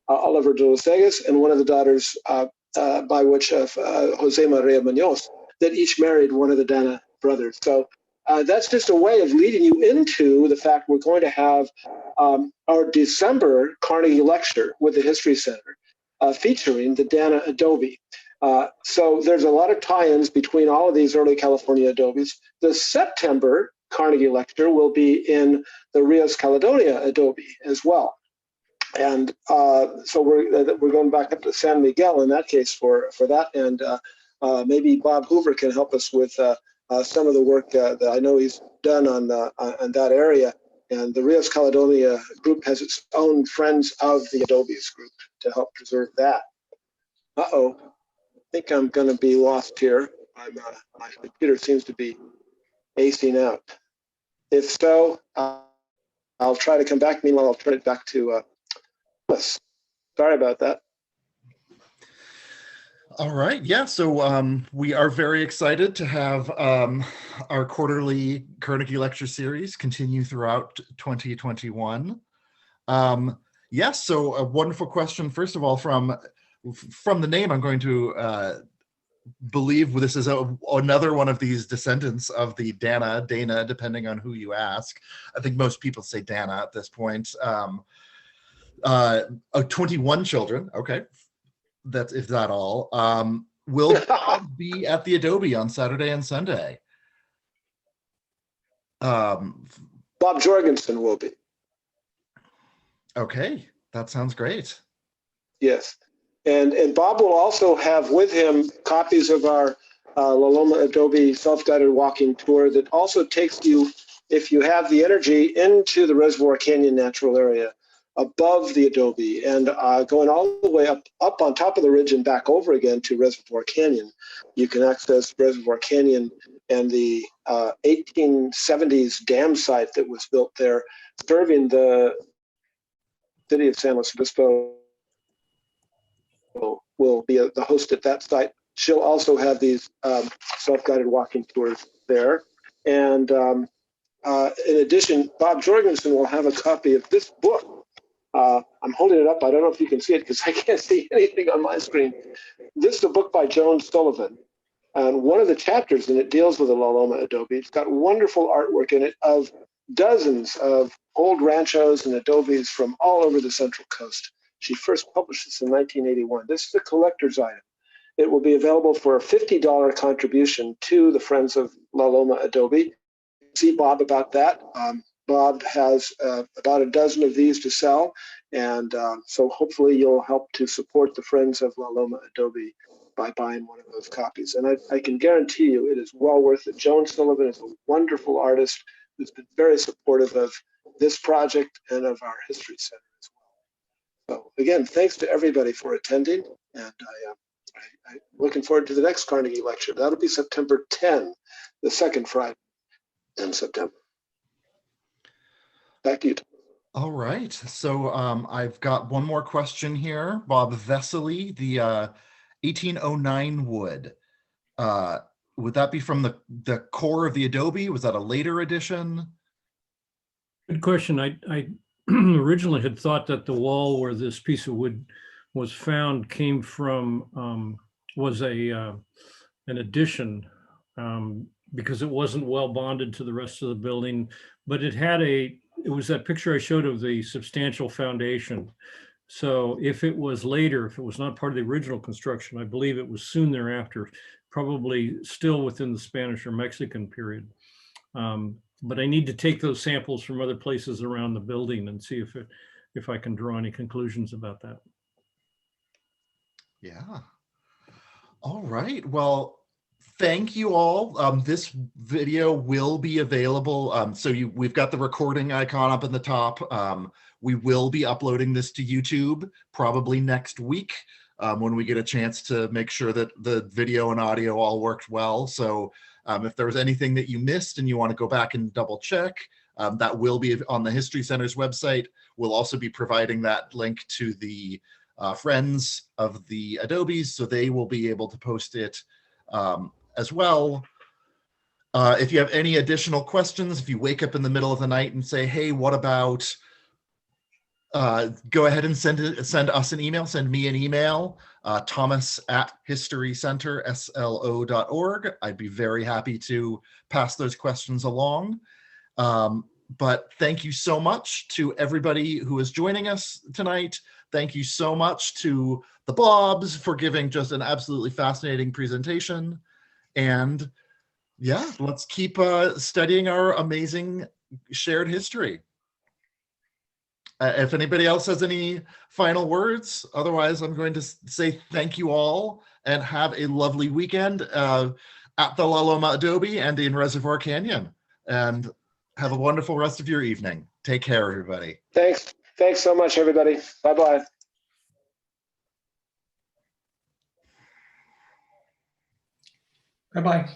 Oliver de los Segas and one of the daughters by which of Jose Maria Muñoz, that each married one of the Dana brothers. So that's just a way of leading you into the fact we're going to have our December Carnegie Lecture with the History Center featuring the Dana Adobe. So there's a lot of tie-ins between all of these early California adobes. The September Carnegie Lecture will be in the Rios Caledonia Adobe as well. And so we're going back up to San Miguel in that case for that. And maybe Bob Hoover can help us with some of the work that I know he's done on that area. And the Rios Caledonia group has its own Friends of the Adobes group to help preserve that. Uh-oh, I think I'm going to be lost here. My computer seems to be acing out. If so, I'll try to come back. Meanwhile, I'll turn it back to Thomas. Sorry about that. All right. Yeah. So we are very excited to have our quarterly Carnegie Lecture Series continue throughout 2021. Yes. So a wonderful question. First of all, from the name, I'm going to believe this is another one of these descendants of the Dana, depending on who you ask. I think most people say Dana at this point. 21 children. Okay. That's if not all, will be at the Adobe on Saturday and Sunday. Bob Jorgensen will be. Okay, that sounds great. Yes. And Bob will also have with him copies of our La Loma Adobe self-guided walking tour that also takes you, if you have the energy, into the Reservoir Canyon natural area above the Adobe and going all the way up on top of the ridge and back over again to Reservoir Canyon. You can access Reservoir Canyon and the 1870s dam site that was built there, serving the city of San Luis Obispo. Will be the host at that site. She'll also have these self-guided walking tours there. And in addition, Bob Jorgensen will have a copy of this book. I'm holding it up. I don't know if you can see it because I can't see anything on my screen. This is a book by Joan Sullivan. And one of the chapters in it deals with the La Loma Adobe. It's got wonderful artwork in it of dozens of old ranchos and adobes from all over the Central Coast. She first published this in 1981. This is a collector's item. It will be available for a $50 contribution to the Friends of La Loma Adobe. See Bob about that. Bob has about a dozen of these to sell. And so hopefully you'll help to support the Friends of La Loma Adobe by buying one of those copies. And I can guarantee you it is well worth it. Joan Sullivan is a wonderful artist who's been very supportive of this project and of our History Center as well. So again, thanks to everybody for attending, and I'm looking forward to the next Carnegie lecture. That'll be September 10, the second Friday in September. Back to you. All right. So I've got one more question here. Bob Vessely, the 1809 wood. Would that be from the core of the Adobe? Was that a later edition? Good question. I originally had thought that the wall where this piece of wood was found came from, was an addition because it wasn't well bonded to the rest of the building, but it had it was that picture I showed of the substantial foundation. So if it was later, if it was not part of the original construction, I believe it was soon thereafter, probably still within the Spanish or Mexican period. But I need to take those samples from other places around the building and see if I can draw any conclusions about that. Yeah. All right. Well, thank you all. This video will be available. So we've got the recording icon up in the top. We will be uploading this to YouTube probably next week when we get a chance to make sure that the video and audio all worked well. So if there was anything that you missed and you want to go back and double check, that will be on the History Center's website. We'll also be providing that link to the Friends of the Adobes, so they will be able to post it as well. If you have any additional questions, if you wake up in the middle of the night and say, hey, what about, go ahead and send us an email, send me an email, thomas@historycenter.slo.org. I'd be very happy to pass those questions along. But thank you so much to everybody who is joining us tonight. Thank you so much to the Bobs for giving just an absolutely fascinating presentation. And yeah, let's keep studying our amazing shared history. If anybody else has any final words, otherwise I'm going to say thank you all and have a lovely weekend at the La Loma Adobe and in Reservoir Canyon. And have a wonderful rest of your evening. Take care, everybody. Thanks. Thanks so much, everybody. Bye-bye. Bye-bye.